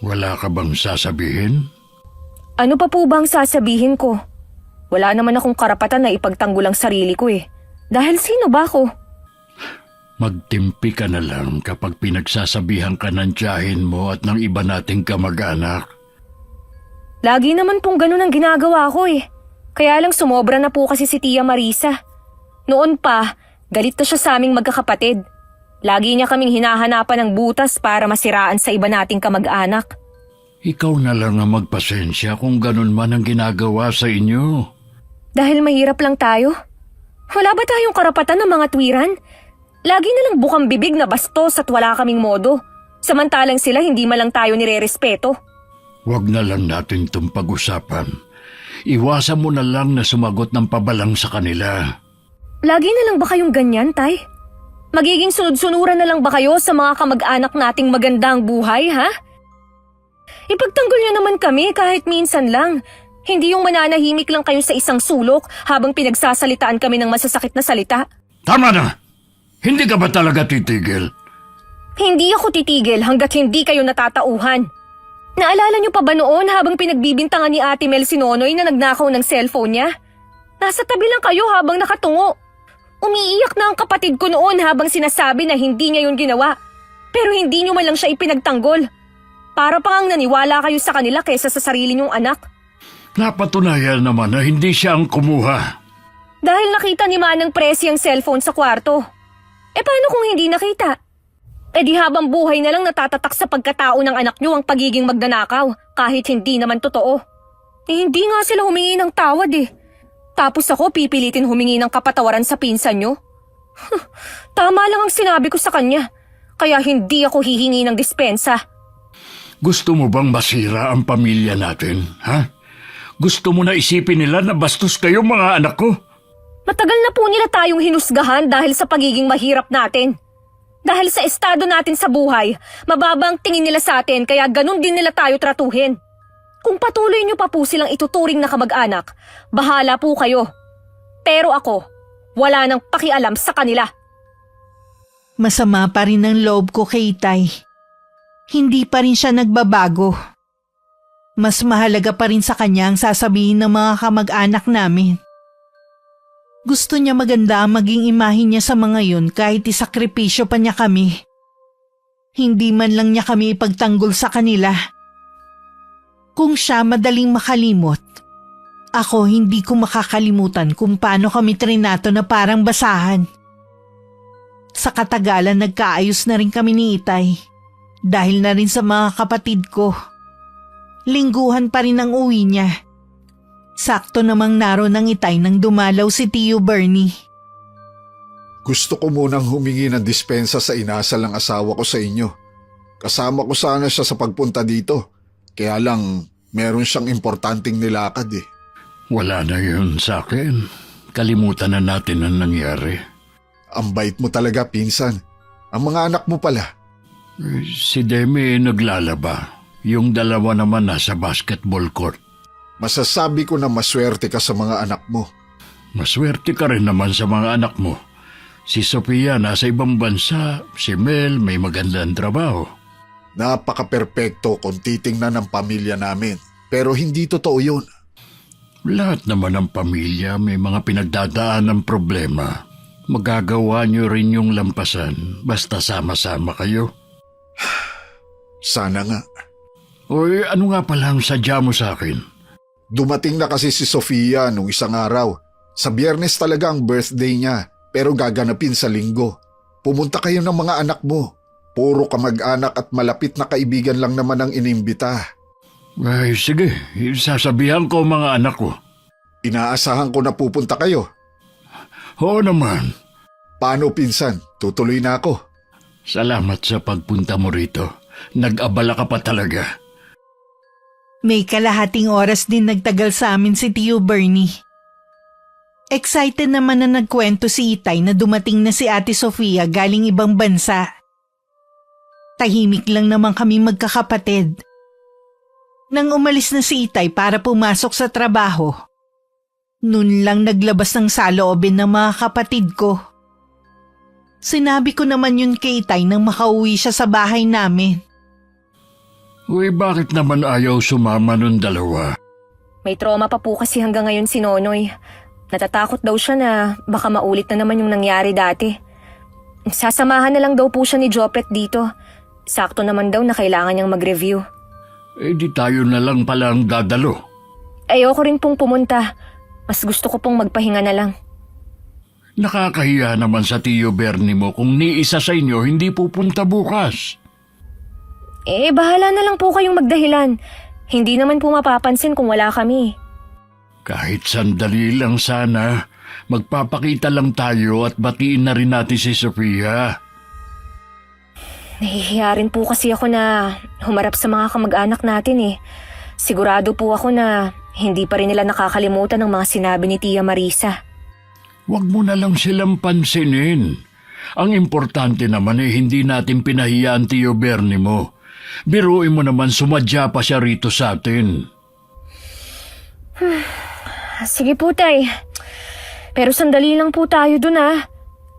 Wala ka bang sasabihin? Ano pa po bang sasabihin ko? Wala naman akong karapatan na ipagtanggol ang sarili ko Dahil sino ba ako? Magtimpi ka na lang kapag pinagsasabihan ka ng tiyahin mo at ng iba nating kamag-anak. Lagi naman pong ganun ang ginagawa ko Kaya lang sumobra na po kasi si Tia Marisa. Noon pa, galit na siya sa aming magkakapatid. Lagi niya kaming hinahanapan ng butas para masiraan sa iba nating kamag-anak. Ikaw na lang ang magpasensya kung ganun man ang ginagawa sa inyo. Dahil mahirap lang tayo. Wala ba tayong karapatan ng mga tuwiran? Lagi na lang bukang bibig na bastos at wala kaming modo. Samantalang sila hindi malang tayo nire-respeto. Huwag na lang natin itong pag-usapan. Iwasan mo na lang na sumagot ng pabalang sa kanila. Lagi na lang ba kayong ganyan, Tay? Magiging sunod-sunuran na lang ba kayo sa mga kamag-anak nating magandang buhay, ha? Ipagtanggol niyo naman kami kahit minsan lang. Hindi yung mananahimik lang kayo sa isang sulok habang pinagsasalitaan kami ng masasakit na salita. Tama na! Hindi ka ba talaga titigil? Hindi ako titigil hanggat hindi kayo natatauhan. Naalala niyo pa ba noon habang pinagbibintangan ni Ate Mel si Nonoy na nagnakaw ng cellphone niya? Nasa tabi lang kayo habang nakatungo. Umiiyak na ang kapatid ko noon habang sinasabi na hindi niya yun ginawa. Pero hindi niyo man lang siya ipinagtanggol. Para pang naniwala kayo sa kanila kaysa sa sarili niyong anak. Napatunayan naman na hindi siya ang kumuha. Dahil nakita ni Manang Presi ang cellphone sa kwarto. Paano kung hindi nakita? Di habang buhay na lang natatatak sa pagkatao ng anak niyo ang pagiging magnanakaw kahit hindi naman totoo. Hindi nga sila humingi ng tawad eh. Tapos ako pipilitin humingi ng kapatawaran sa pinsan niyo? Tama lang ang sinabi ko sa kanya. Kaya hindi ako hihingi ng dispensa. Gusto mo bang masira ang pamilya natin, ha? Gusto mo na isipin nila na bastos kayo mga anak ko? Matagal na po nila tayong hinusgahan dahil sa pagiging mahirap natin. Dahil sa estado natin sa buhay, mababang tingin nila sa atin kaya ganun din nila tayo tratuhin. Kung patuloy niyo pa po silang ituturing na kamag-anak, bahala po kayo. Pero ako, wala nang pakialam sa kanila. Masama pa rin ang loob ko kay Itay. Hindi pa rin siya nagbabago. Mas mahalaga pa rin sa kanya ang sasabihin ng mga kamag-anak namin. Gusto niya maganda ang maging imahe niya sa mga yun kahit isakripisyo pa niya kami. Hindi man lang niya kami ipagtanggol sa kanila. Kung siya madaling makalimot, ako hindi ko makakalimutan kung paano kami trinato na parang basahan. Sa katagalan nagkaayos na rin kami ni Itay dahil na rin sa mga kapatid ko. Lingguhan pa rin ang uwi niya. Sakto namang naroon ng Itay nang dumalaw si Tio Bernie. Gusto ko munang humingi ng dispensa sa inasal ng asawa ko sa inyo. Kasama ko sana siya sa pagpunta dito. Kaya lang, meron siyang importanteng nilakad eh. Wala na yun sa akin. Kalimutan na natin ang nangyari. Ang bait mo talaga, pinsan. Ang mga anak mo pala. Si Demi naglalaba. Yung dalawa naman nasa basketball court. Masasabi ko na maswerte ka sa mga anak mo. Maswerte ka rin naman sa mga anak mo. Si Sofia nasa ibang bansa, si Mel may magandang trabaho. Napaka-perpekto kung titingnan ng pamilya namin. Pero hindi totoo yun. Lahat naman ng pamilya may mga pinagdadaan ng problema. Magagawa niyo rin yung lampasan basta sama-sama kayo. Sana nga. Oy, ano nga pala ang sadya mo sa akin? Dumating na kasi si Sofia nung isang araw. Sa Biyernes talaga ang birthday niya, pero gaganapin sa Linggo. Pumunta kayo ng mga anak mo. Puro kamag-anak at malapit na kaibigan lang naman ang inimbita. Ay, sige. Sasabihan ko ang mga anak ko. Inaasahan ko na pupunta kayo. Oo naman. Paano pinsan? Tutuloy na ako. Salamat sa pagpunta mo rito. Nag-abala ka pa talaga. May kalahating oras din nagtagal sa amin si Tio Bernie. Excited naman na nagkwento si Itay na dumating na si Ate Sofia galing ibang bansa. Tahimik lang naman kami magkakapatid. Nang umalis na si Itay para pumasok sa trabaho, nun lang naglabas ng saloobin ng mga kapatid ko. Sinabi ko naman yun kay Itay nang makauwi siya sa bahay namin. Uy, bakit naman ayaw sumama nun dalawa? May trauma pa po kasi hanggang ngayon si Nonoy. Natatakot daw siya na baka maulit na naman yung nangyari dati. Sasamahan na lang daw po siya ni Jopet dito. Sakto naman daw na kailangan niyang mag-review. Di tayo na lang pala ang dadalo. Ayoko rin pong pumunta. Mas gusto ko pong magpahinga na lang. Nakakahiya naman sa Tiyo Bernie mo kung ni isa sa inyo hindi pupunta bukas. Bahala na lang po kayong magdahilan. Hindi naman po mapapansin kung wala kami. Kahit sandali lang sana, magpapakita lang tayo at batiin na rin natin si Sofia. Nahihiya rin po kasi ako na humarap sa mga kamag-anak natin. Sigurado po ako na hindi pa rin nila nakakalimutan ng mga sinabi ni Tia Marisa. Huwag mo na lang silang pansinin. Ang importante naman hindi natin pinahiya ang Tiyo Bernie mo. Biruin mo naman sumadya pa siya rito sa atin. Sige po, Tay. Pero sandali lang po tayo dun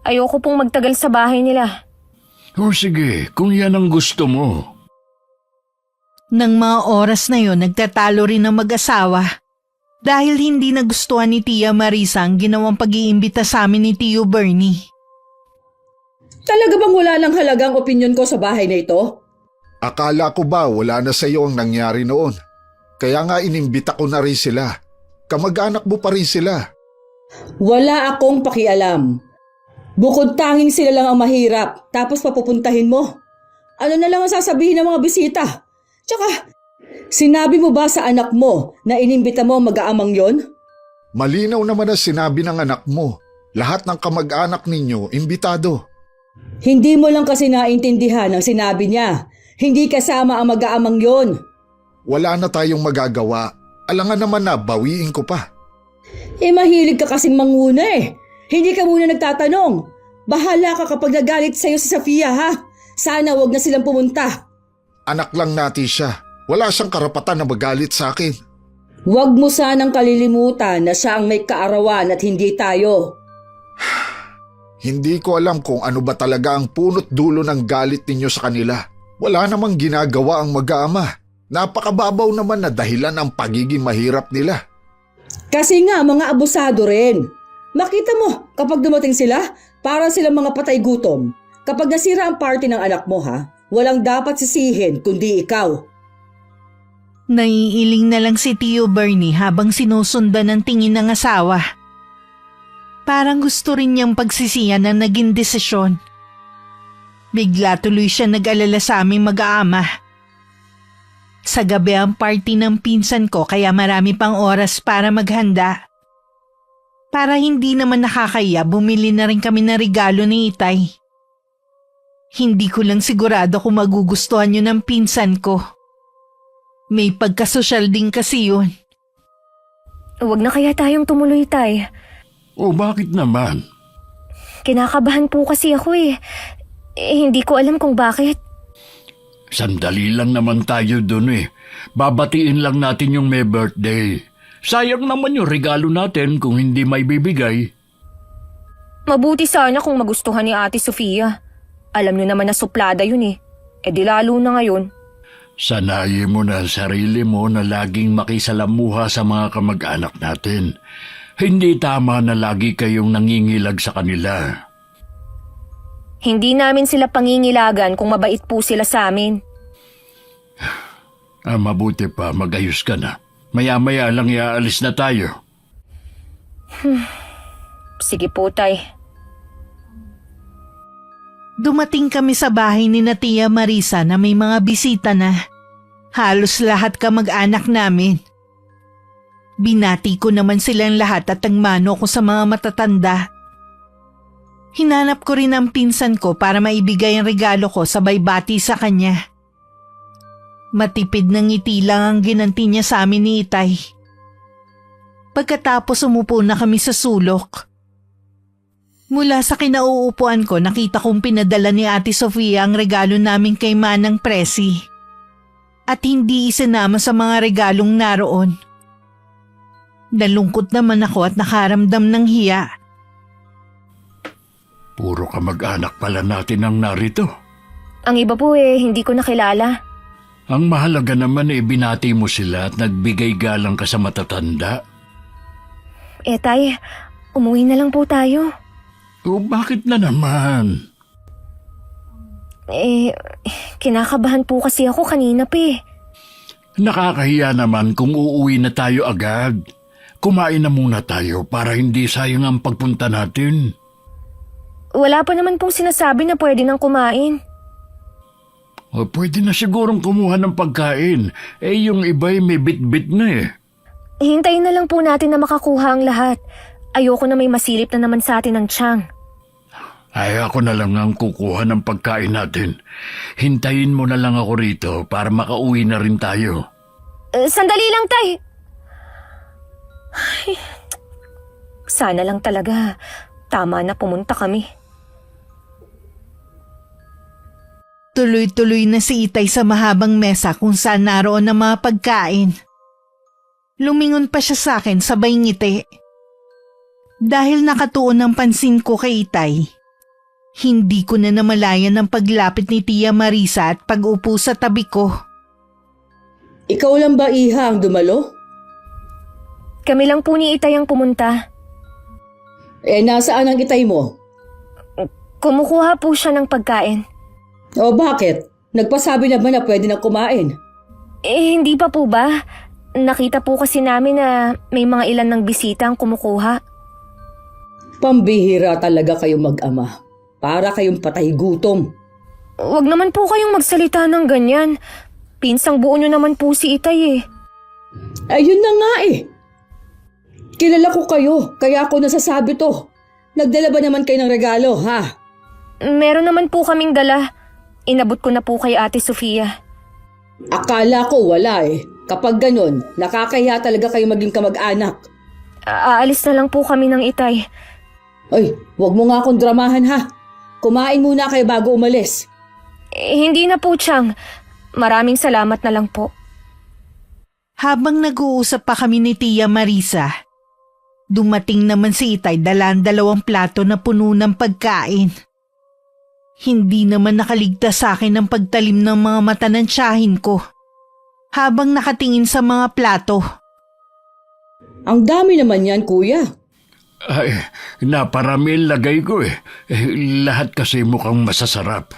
Ayoko pong magtagal sa bahay nila. O sige, kung yan ang gusto mo. Nang mga oras na yon, nagtatalo rin ang mag-asawa. Dahil hindi nagustuhan ni Tia Marisa ang ginawang pag-iimbita sa amin ni Tio Bernie. Talaga bang wala lang halagang opinyon ko sa bahay na ito? Akala ko ba wala na sa iyo ang nangyari noon? Kaya nga inimbita ko na rin sila. Kamag-anak mo pa rin sila. Wala akong pakialam. Bukod tanging sila lang ang mahirap, tapos papupuntahin mo. Ano na lang ang sasabihin ng mga bisita? Tsaka, sinabi mo ba sa anak mo na inimbita mo ang mag-aamang yon? Malinaw naman na sinabi ng anak mo. Lahat ng kamag-anak ninyo, imbitado. Hindi mo lang kasi naintindihan ang sinabi niya. Hindi kasama ang mag-aamang yon. Wala na tayong magagawa. Alangan naman na bawiin ko pa. Mahilig ka kasing manguna Hindi ka muna nagtatanong. Bahala ka kapag nagalit sa'yo si Sofia Sana wag na silang pumunta. Anak lang natin siya. Wala siyang karapatan na magalit sa akin. Huwag mo sanang kalilimutan na siya ang may kaarawan at hindi tayo. Hindi ko alam kung ano ba talaga ang punot dulo ng galit ninyo sa kanila. Wala namang ginagawa ang mag-aama. Napakababaw naman na dahilan ang pagiging mahirap nila. Kasi nga mga abusado rin. Makita mo kapag dumating sila, para silang mga patay gutom. Kapag nasira ang party ng anak mo walang dapat sisihin kundi ikaw. Naiiling na lang si Tio Bernie habang sinusundan ng tingin ng asawa. Parang gusto rin niyang pagsisiyan ang naging desisyon. Bigla tuloy siya nag-alala sa aming mag-aama. Sa gabi ang party ng pinsan ko kaya marami pang oras para maghanda. Para hindi naman nakakaya, bumili na rin kami ng regalo ni Itay. Hindi ko lang sigurado kung magugustuhan yun ng pinsan ko. May pagkasosyal din kasi yun. Huwag na kaya tayong tumuloy, Tay. O bakit naman? Kinakabahan po kasi ako hindi ko alam kung bakit. Sandali lang naman tayo dun Babatiin lang natin yung may birthday. Sayang naman yung regalo natin kung hindi may bibigay. Mabuti sana kung magustuhan ni Ate Sofia. Alam niyo naman na suplada yun di lalo na ngayon. Sanayin mo na ang sarili mo na laging makisalamuha sa mga kamag-anak natin. Hindi tama na lagi kayong nangingilag sa kanila. Hindi namin sila pangingilagan kung mabait po sila sa amin. Mabuti pa, magayos ka na. Maya-maya lang iaalis na tayo. Sige po, Tay. Dumating kami sa bahay ni na Tia Marisa na may mga bisita na. Halos lahat kamag-anak namin. Binati ko naman silang lahat at nagmano ko sa mga matatanda. Hinanap ko rin ang pinsan ko para maibigay ang regalo ko sabay bati sa kanya. Matipid ng ngiti lang ang ginanti niya sa amin ni Itay. Pagkatapos umupo na kami sa sulok. Mula sa kinauupuan ko nakita kong pinadala ni Ate Sofia ang regalo namin kay Manang Presi. At hindi isinama sa mga regalong naroon. Nalungkot naman ako at nakaramdam ng hiya. Puro kamag-anak pala natin ang narito. Ang iba po hindi ko nakilala. Ang mahalaga naman binati mo sila at nagbigay galang ka sa matatanda. Tay, umuwi na lang po tayo. O bakit na naman? Kinakabahan po kasi ako kanina pa Nakakahiya naman kung uuwi na tayo agad. kumain na muna tayo para hindi sayang ang pagpunta natin. Wala pa naman pong sinasabi na pwede nang kumain. O, pwede na sigurong kumuha ng pagkain. Yung iba'y may bit-bit na eh. Hintayin na lang po natin na makakuha ang lahat. Ayoko na may masilip na naman sa atin ng tiyan. Ay, ako na lang ang kukuha ng pagkain natin. Hintayin mo na lang ako rito para makauwi na rin tayo. Sandali lang, Tay. Ay, sana lang talaga. Tama na pumunta kami. Tuloy-tuloy na si Itay sa mahabang mesa kung saan naroon ang mga pagkain. Lumingon pa siya sa akin sabay ngiti. Dahil nakatuon ang pansin ko kay Itay, hindi ko na namalayan ang paglapit ni Tia Marisa at pag-upo sa tabi ko. Ikaw lang ba, Iha, ang dumalo? Kami lang po ni Itay ang pumunta. Nasaan ang itay mo? Kumukuha po siya ng pagkain. O bakit? Nagpasabi na ba na pwede na kumain? Hindi pa po ba? Nakita po kasi namin na may mga ilan ng bisita ang kumukuha. Pambihira talaga kayong mag-ama. Para kayong patay gutom. Huwag naman po kayong magsalita ng ganyan. Pinsang buo nyo naman po si Itay eh. Ayun na nga eh. Kilala ko kayo, kaya ako nasasabi to. Nagdala ba naman kayo ng regalo, ha? Meron naman po kaming dala. Inabot ko na po kay Ate Sofia. Akala ko wala eh. Kapag ganun, nakakahiya talaga kayo maging kamag-anak. Aalis na lang po kami ng Itay. Ay, wag mo nga akong dramahan ha. Kumain muna kayo bago umalis. Hindi na po, Chang. Maraming salamat na lang po. Habang nag-uusap pa kami ni Tia Marisa, dumating naman si Itay dalang 2 plato na puno ng pagkain. Hindi naman nakaligtas sa akin ang pagtalim ng mga mata ng tiyahin ko habang nakatingin sa mga plato. Ang dami naman yan, kuya. Ay, naparami ang lagay ko eh. Lahat kasi mukhang masasarap.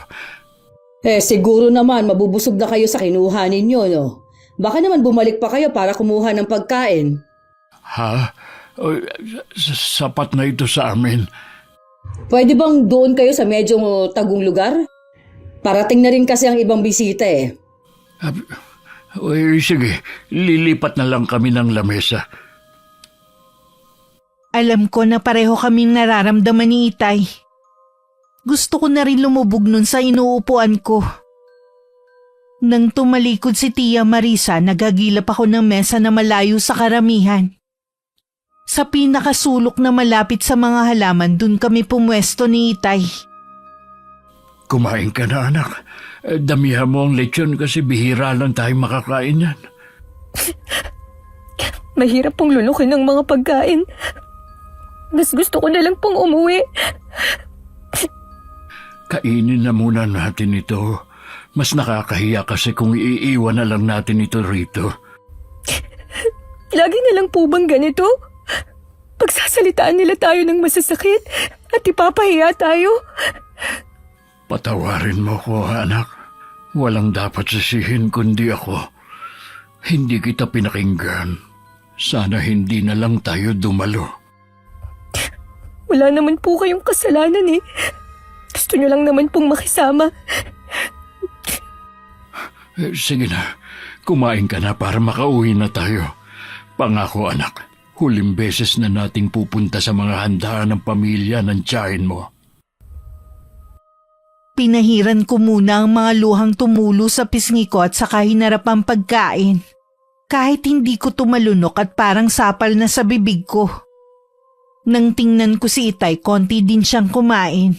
Siguro naman mabubusog na kayo sa kinuha ninyo, no? Baka naman bumalik pa kayo para kumuha ng pagkain. Ha? Sapat na ito sa amin. Pwede bang doon kayo sa medyo tagong lugar? Parating na rin kasi ang ibang bisita eh. Sige, lilipat na lang kami ng lamesa. Alam ko na pareho kaming nararamdaman ni Itay. Gusto ko na rin lumubog nun sa inuupuan ko. Nang tumalikod si Tia Marisa, nagagilap ako ng mesa na malayo sa karamihan. Sa pinakasulok na malapit sa mga halaman, dun kami pumwesto ni Itay. Kumain ka na, anak. Damihan mo ang lechon kasi bihira lang tayo makakain yan. Mahirap pong lulukin ng mga pagkain. Mas gusto ko na lang pong umuwi. Kainin na muna natin ito. Mas nakakahiya kasi kung iiwan na lang natin ito rito. Lagi na lang po bang ganito? Pagsasalitaan nila tayo ng masasakit at ipapahiya tayo. Patawarin mo ko, anak. Walang dapat sisihin kundi ako. Hindi kita pinakinggan. Sana hindi na lang tayo dumalo. Wala naman po kayong kasalanan eh. Gusto nyo lang naman pong makisama. Sige na, kumain ka na para makauwi na tayo. Pangako, anak, huling beses na nating pupunta sa mga handaan ng pamilya ng tiyahin mo. Pinahiran ko muna ang mga luhang tumulo sa pisngi ko at saka hinarap ang pagkain. Kahit hindi ko tumalunok at parang sapal na sa bibig ko. Nang tingnan ko si Itay, konti din siyang kumain.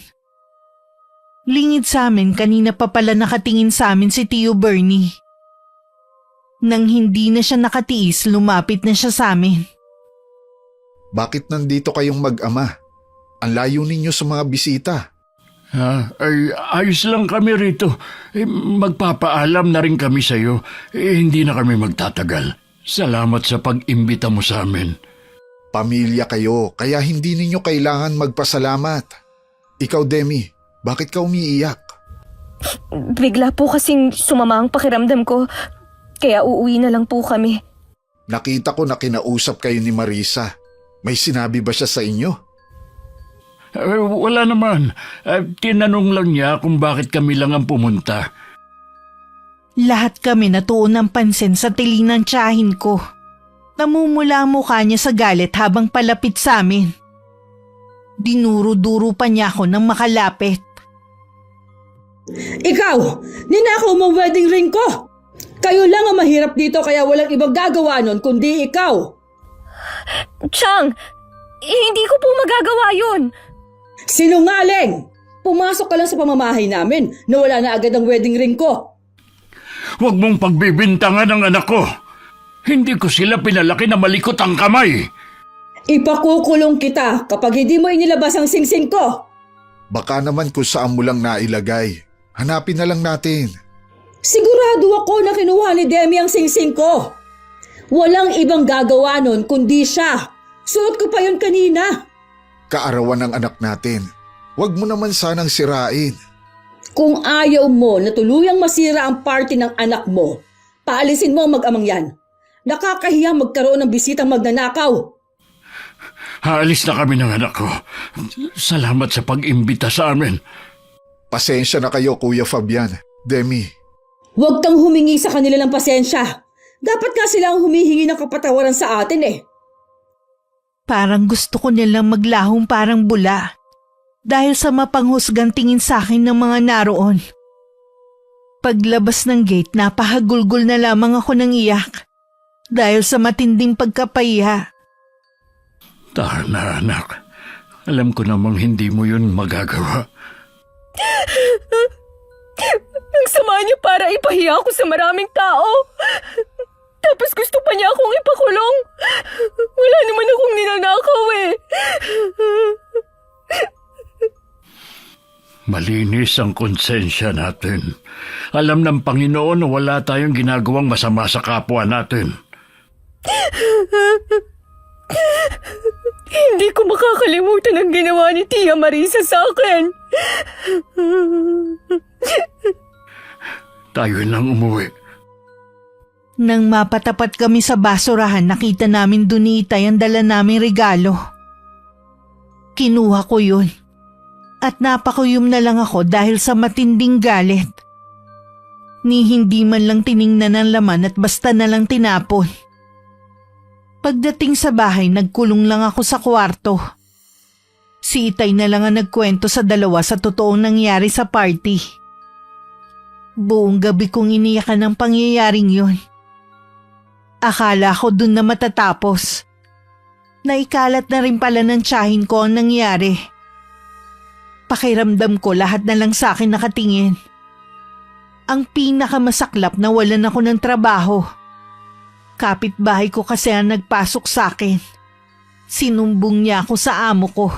Lingid sa amin, kanina pa pala nakatingin sa amin si Tio Bernie. Nang hindi na siya nakatiis, lumapit na siya sa amin. Bakit nandito kayong mag-ama? Ang layo ninyo sa mga bisita. Ay, ayos lang kami rito. Magpapaalam na rin kami sa iyo. Hindi na kami magtatagal. Salamat sa pag-imbita mo sa amin. Pamilya kayo, kaya hindi ninyo kailangan magpasalamat. Ikaw, Demi, bakit ka umiiyak? Bigla po kasing sumama ang pakiramdam ko. Kaya uuwi na lang po kami. Nakita ko na kinausap kayo ni Marisa. May sinabi ba siya sa inyo? Wala naman. Tinanong lang niya kung bakit kami lang ang pumunta. Lahat kami natuon ng pansin sa tili ng tiyahin ko. Namumula ang mukha niya sa galit habang palapit sa amin. Dinuro-duro pa niya ako nang makalapit. Ikaw, ninakaw mo ang wedding ring ko. Kayo lang ang mahirap dito kaya walang ibang gagawa nun kundi ikaw. Chang, hindi ko po magagawa yun. Sinungaling! Pumasok ka lang sa pamamahay namin na wala na agad ang wedding ring ko. Huwag mong pagbibintangan ang anak ko. Hindi ko sila pinalaki na malikot ang kamay. Ipakukulong kita kapag hindi mo inilabas ang singsing ko. Baka naman kung saan mo lang nailagay. Hanapin na lang natin. Sigurado ako na kinuha ni Demi ang singsing ko. Walang ibang gagawa nun kundi siya. Suot ko pa yun kanina. Kaarawan ng anak natin. Huwag mo naman sanang sirain. Kung ayaw mo na tuluyang masira ang party ng anak mo, paalisin mo ang mag-amang yan. Nakakahiya magkaroon ng bisitang magnanakaw. Haalis na kami ng anak ko. Salamat sa pag-imbita sa amin. Pasensya na kayo, Kuya Fabian. Demi, Huwag kang humingi sa kanila ng pasensya. Dapat nga sila ang humihingi ng kapatawaran sa atin eh. Parang gusto ko nilang maglahong parang bula. Dahil sa mapanghusgang tingin sa akin ng mga naroon. Paglabas ng gate, napahagulgol na lamang ako ng iyak. Dahil sa matinding pagkapahiya. Tana, anak. Alam ko namang hindi mo yun magagawa. Ang sama niya para ipahiya ako sa maraming tao. Tapos gusto pa niya akong ipakulong. Wala naman akong ninanakaw eh. Malinis ang konsensya natin. Alam ng Panginoon na wala tayong ginagawang masama sa kapwa natin. Hindi ko makakalimutan ang ginawa ni Tia Marisa sa akin. Tayo nang umuwi. Nang mapatapat kami sa basurahan, nakita namin dun ni Itay ang dala naming regalo. Kinuha ko yun. At napakuyom na lang ako dahil sa matinding galit. Ni hindi man lang tiningnan ang laman at basta na lang tinapon. Pagdating sa bahay, nagkulong lang ako sa kwarto. Si Itay na lang ang nagkwento sa dalawa sa totoong nangyari sa party. Buong gabi kong iniyakan ang pangyayaring yun. Akala ko dun na matatapos. Naikalat na rin pala ng tiyahin ko ang nangyari. Pakiramdam ko lahat na lang sa akin nakatingin. Ang pinakamasaklap na walan ako ng trabaho. Kapitbahay ko kasi ang nagpasok sa akin. Sinumbong niya ako sa amo ko.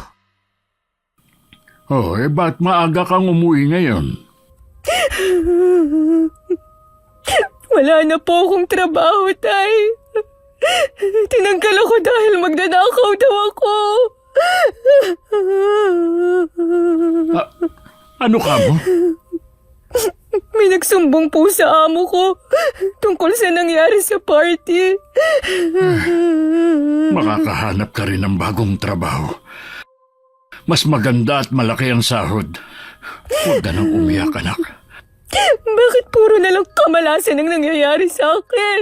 Ba't maaga kang umuwi ngayon? Wala na po akong trabaho, Tay. Tinanggal ako dahil magnanakaw daw ako. Ano ka mo? May nagsumbong po sa amo ko tungkol sa nangyari sa party. Makakahanap ka rin ng bagong trabaho. Mas maganda at malaki ang sahod. Huwag ka nang umiyak, anak. Bakit puro na lang kamalasan ang nangyayari sa akin?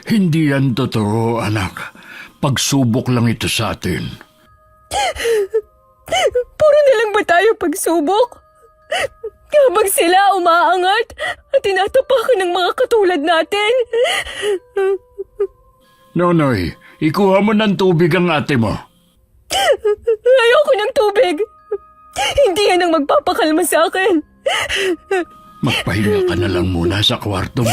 Hindi yan totoo, anak. Pagsubok lang ito sa atin. Puro na lang ba tayo pagsubok? Habang sila umaangat at tinatapakan ng mga katulad natin? Nonoy, ikuha mo ng tubig ang ate mo. Ayoko ng tubig. Hindi yan ang magpapakalma sa akin. Magpahinga ka na lang muna sa kwarto mo.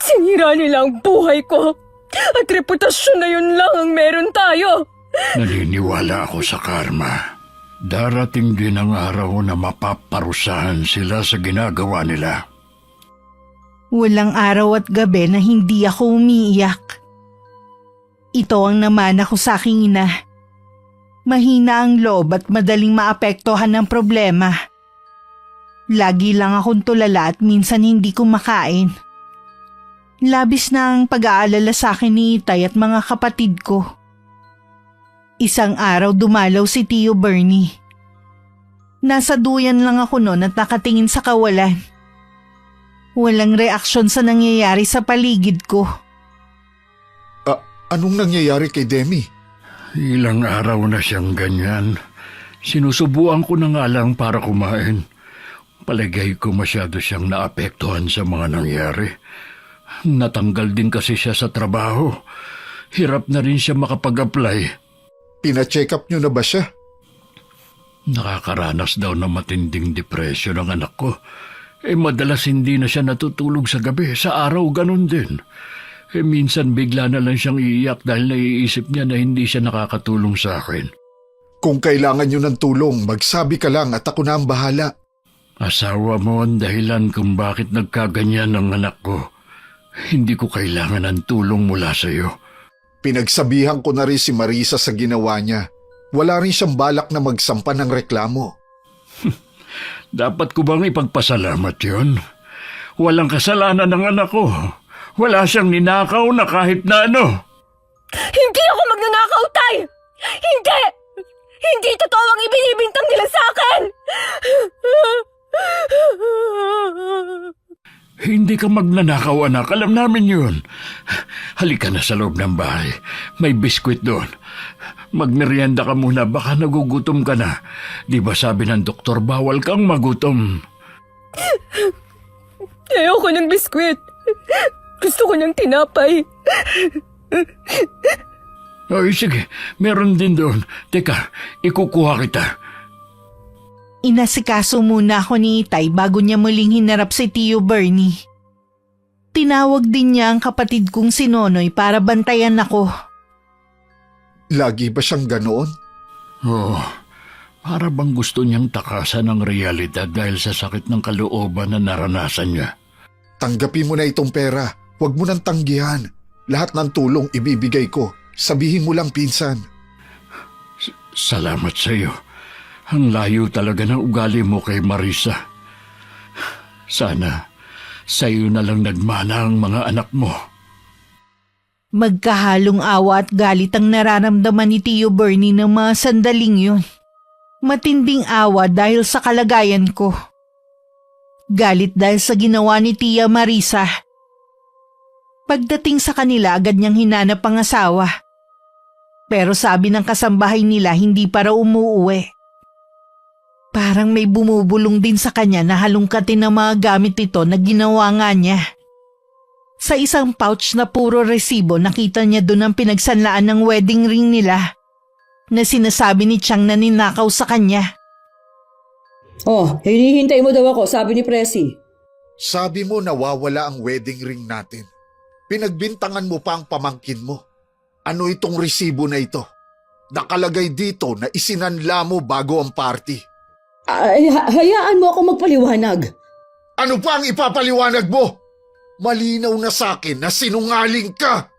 Sinira nila ang buhay ko. At reputasyon na yun lang ang meron tayo. Naniniwala ako sa karma. Darating din ang araw na mapaparusahan sila sa ginagawa nila. Walang araw at gabi na hindi ako umiiyak. Ito ang namana ko sa aking ina. Mahina ang loob at madaling maapektuhan ng problema. Lagi lang akong tulala at minsan hindi kumakain. Labis na ang pag-aalala sa akin ni Itay at mga kapatid ko. Isang araw dumalaw si Tio Bernie. Nasa duyan lang ako noon at nakatingin sa kawalan. Walang reaksyon sa nangyayari sa paligid ko. Anong nangyayari kay Demi? Ilang araw na siyang ganyan. Sinusubuan ko na nga lang para kumain. Palagay ko masyado siyang naapektuhan sa mga nangyari. Natanggal din kasi siya sa trabaho. Hirap na rin siya makapag-apply. Pina-check up niyo na ba siya? Nakakaranas daw ng matinding depresyon ang anak ko. Madalas hindi na siya natutulog sa gabi. Sa araw ganun din. Minsan bigla na lang siyang iiyak dahil naiisip niya na hindi siya nakakatulong sa akin. Kung kailangan niyo ng tulong, magsabi ka lang at ako na ang bahala. Asawa mo ang dahilan kung bakit nagkaganyan ang anak ko. Hindi ko kailangan ng tulong mula sa iyo. Pinagsabihan ko na rin si Marisa sa ginawa niya. Wala rin siyang balak na magsampa ng reklamo. Dapat ko bang ipagpasalamat yun? Walang kasalanan ng anak ko. Wala siyang ninakaw na kahit na ano. Hindi ako magnanakaw, Tay! Hindi! Hindi totoo ang ibinibintang nila sa akin! Hindi ka magnanakaw, anak. Alam namin yun. Halika na sa loob ng bahay. May biskwit doon. Magmerienda ka muna, baka nagugutom ka na. Di ba sabi ng doktor, bawal kang magutom? Ayoko ng biskwit. Gusto ko ng tinapay. Ay, sige. Meron din doon. Teka, ikukuha kita. Inasikaso muna ako ni Itay bago niya muling hinarap si Tio Bernie. Tinawag din niya ang kapatid kong si Nonoy para bantayan ako. Lagi ba siyang ganoon? Oo. Para bang gusto niyang takasan ang realidad dahil sa sakit ng kalooban na naranasan niya. Tanggapin mo na itong pera. Huwag mo nang tanggihan. Lahat ng tulong ibibigay ko. Sabihin mo lang, pinsan. Salamat sa iyo. Ang layo talaga ng ugali mo kay Marisa. Sana sa iyo na lang nagmana ang mga anak mo. Magkahalong awa at galit ang nararamdaman ni Tio Bernie ng mga sandaling yun. Matinding awa dahil sa kalagayan ko. Galit dahil sa ginawa ni Tia Marisa. Pagdating sa kanila, agad niyang hinanap ang asawa. Pero sabi ng kasambahay nila hindi para umuuwi. Parang may bumubulong din sa kanya na halongkatin ng mga gamit ito na ginawa nga niya. Sa isang pouch na puro resibo, nakita niya doon ang pinagsanlaan ng wedding ring nila na sinasabi ni Chang na ninakaw sa kanya. Oh, hinihintay mo daw ako, sabi ni Presi. Sabi mo nawawala ang wedding ring natin. Pinagbintangan mo pa ang pamangkin mo. Ano itong resibo na ito? Nakalagay dito na isinanla mo bago ang party. Ay, hayaan mo ako magpaliwanag. Ano pa ang ipapaliwanag mo? Malinaw na sa akin na sinungaling ka.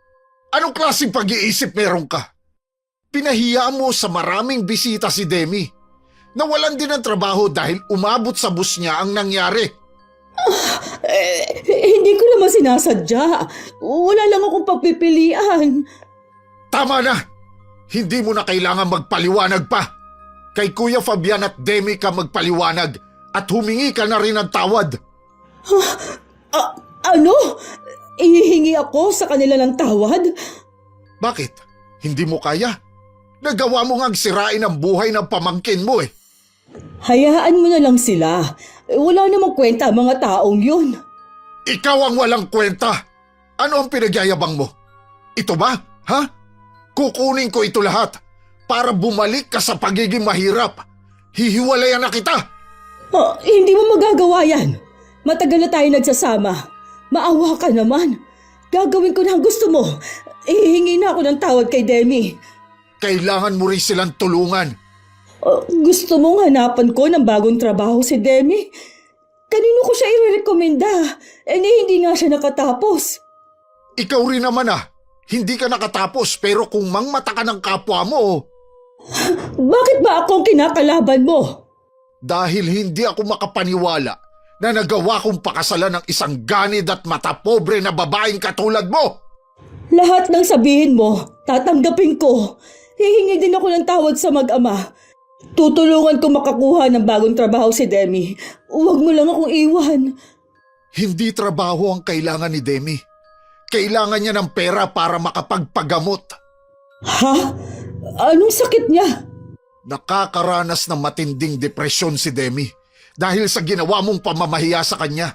Anong klaseng pag-iisip meron ka? Pinahiyaan mo sa maraming bisita si Demi. Nawalan din ng trabaho dahil umabot sa bus niya ang nangyari. Hindi ko naman sinasadya. Wala lang akong pagpipilian. Tama na! Hindi mo na kailangan magpaliwanag pa. Kay Kuya Fabian at Demi ka magpaliwanag at humingi ka na rin ng tawad. Ano? Ihihingi ako sa kanila ng tawad? Bakit? Hindi mo kaya? Nagawa mo ngang sirain ang buhay ng pamangkin mo eh. Hayaan mo na lang sila. Wala namang kwenta ang mga taong yun. Ikaw ang walang kwenta. Ano ang pinagyayabang mo? Ito ba? Ha? Kukunin ko ito lahat para bumalik ka sa pagiging mahirap. Hihiwalayan na kita. Hindi mo magagawa yan. Matagal na tayo nagsasama. Maawa ka naman. Gagawin ko na ang gusto mo. Ihihingi na ako ng tawad kay Demi. Kailangan mo rin silang tulungan. Gusto mong hanapan ko ng bagong trabaho si Demi? Kanino ko siya irerekomenda? Hindi nga siya nakatapos. Ikaw rin naman Hindi ka nakatapos pero kung mangmata ka ng kapwa mo. Bakit ba akong kinakalaban mo? Dahil hindi ako makapaniwala na nagawa kong pakasalan ng isang ganid at matapobre na babaeng katulad mo. Lahat ng sabihin mo, tatanggapin ko. Hihingi din ako ng tawad sa mag-ama. Tutulungan ko makakuha ng bagong trabaho si Demi. Huwag mo lang akong iwan. Hindi trabaho ang kailangan ni Demi. Kailangan niya ng pera para makapagpagamot. Ha? Anong sakit niya? Nakakaranas ng matinding depresyon si Demi dahil sa ginawa mong pamamahiya sa kanya.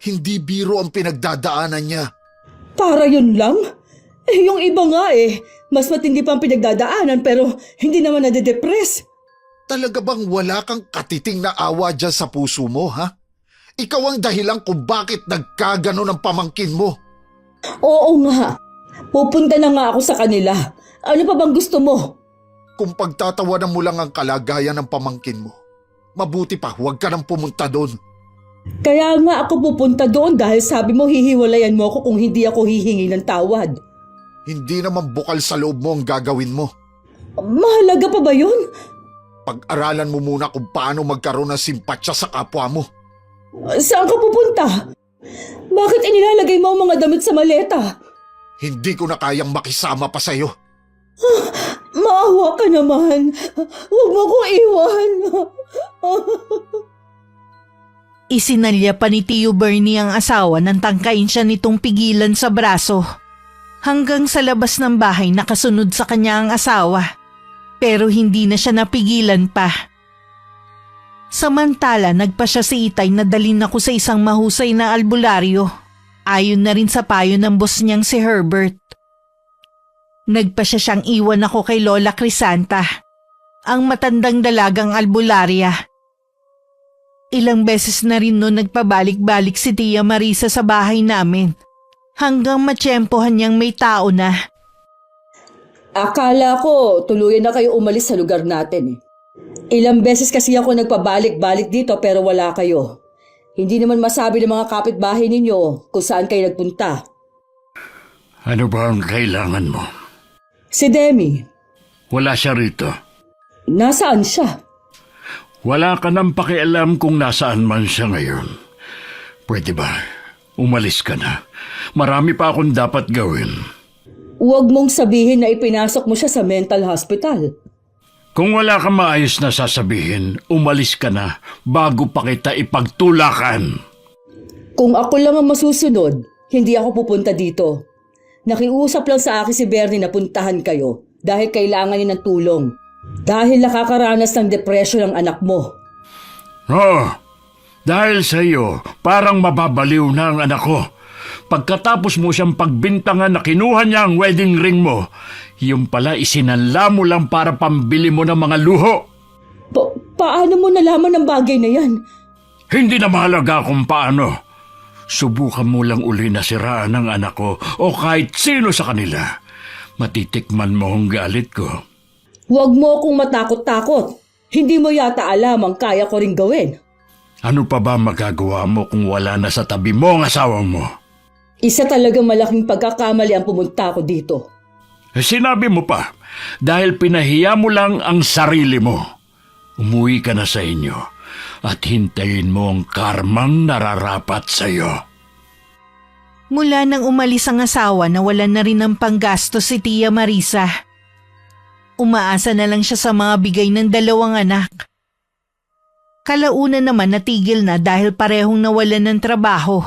Hindi biro ang pinagdadaanan niya. Para yun lang? Yung iba nga mas matindi pa ang pinagdadaanan pero hindi naman nade-depress. Talaga bang wala kang katiting na awa dyan sa puso mo, ha? Ikaw ang dahilan kung bakit nagkaganon ang pamangkin mo. Oo nga. Pupunta na nga ako sa kanila. Ano pa bang gusto mo? Kung pagtatawanan mo lang ang kalagayan ng pamangkin mo, mabuti pa huwag ka nang pumunta doon. Kaya nga ako pupunta doon dahil sabi mo hihiwalayan mo ako kung hindi ako hihingi ng tawad. Hindi naman bukal sa loob mo ang gagawin mo. Mahalaga pa ba yun? Pag-aralan mo muna kung paano magkaroon ng simpatsya sa kapwa mo. Saan ka pupunta? Bakit inilalagay mo ang mga damit sa maleta? Hindi ko na kayang makisama pa sa'yo. Maawa ka naman. Huwag mo akong iwan. Isinalya pa ni Tio Bernie ang asawa nang tangkain siya nitong pigilan sa braso. Hanggang sa labas ng bahay nakasunod sa kanya ang asawa. Pero hindi na siya napigilan pa. Samantala nagpa siya si Itay na dalhin ako sa isang mahusay na albularyo. Ayon na rin sa payo ng boss niyang si Herbert. Nagpa siya siyang iwan ako kay Lola Crisanta, ang matandang dalagang albularya. Ilang beses na rin noon nagpabalik-balik si Tia Marisa sa bahay namin hanggang matsyempohan niyang may tao na. Akala ko tuluyan na kayo umalis sa lugar natin. Ilang beses kasi ako nagpabalik-balik dito pero wala kayo. Hindi naman masabi ng mga kapitbahay ninyo kung saan kayo nagpunta. Ano ba ang kailangan mo? Si Demi, Wala siya rito. nasaan siya? Wala ka nang pakialam kung nasaan man siya ngayon. Pwede ba? Umalis ka na. Marami pa akong dapat gawin. Huwag mong sabihin na ipinasok mo siya sa mental hospital. Kung wala kang maayos na sasabihin, umalis ka na bago pa kita ipagtulakan. Kung ako lang ang masusunod, hindi ako pupunta dito. Nakiusap lang sa akin si Bernie na puntahan kayo dahil kailangan niya ng tulong. Dahil nakakaranas ng depression ang anak mo. Oh, dahil sa iyo, parang mababaliw na ang anak ko. Pagkatapos mo siyang pagbintangan na kinuha niya ang wedding ring mo, yung pala isinanla mo lang para pambili mo ng mga luho. Paano mo nalaman ang bagay na yan? Hindi na mahalaga kung paano. Subukan mo lang uli na siraan ng anak ko o kahit sino sa kanila. Matitikman mo ang galit ko. Huwag mo akong matakot-takot. Hindi mo yata alam ang kaya ko ring gawin. Ano pa ba magagawa mo kung wala na sa tabi mo ang asawa mo? Isa talagang malaking pagkakamali ang pumunta ako dito. Sinabi mo pa, dahil pinahiya mo lang ang sarili mo. Umuwi ka na sa inyo at hintayin mo ang karmang nararapat sa iyo. Mula nang umalis ang asawa nawalan na rin ng panggastos si Tia Marisa. Umaasa na lang siya sa mga bigay ng dalawang anak. Kalaunan naman natigil na dahil parehong nawalan ng trabaho.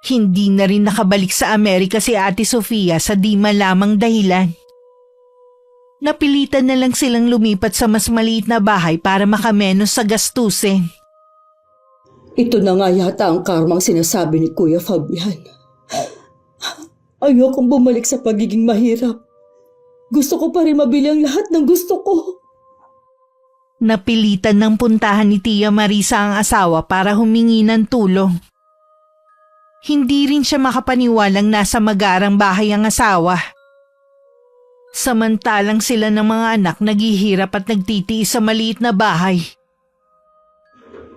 Hindi na rin nakabalik sa Amerika si Ate Sofia sa di malamang dahilan. Napilitan na lang silang lumipat sa mas maliit na bahay para makamenos sa gastusin. Ito na nga yata ang karmang sinasabi ni Kuya Fabian. Ayokong bumalik sa pagiging mahirap. Gusto ko pa rin mabili ang lahat ng gusto ko. Napilitan ng puntahan ni Tia Marisa ang asawa para humingi ng tulong. Hindi rin siya makapaniwalang nasa magarang bahay ang asawa. Samantalang sila ng mga anak naghihirap at nagtitiis sa maliit na bahay.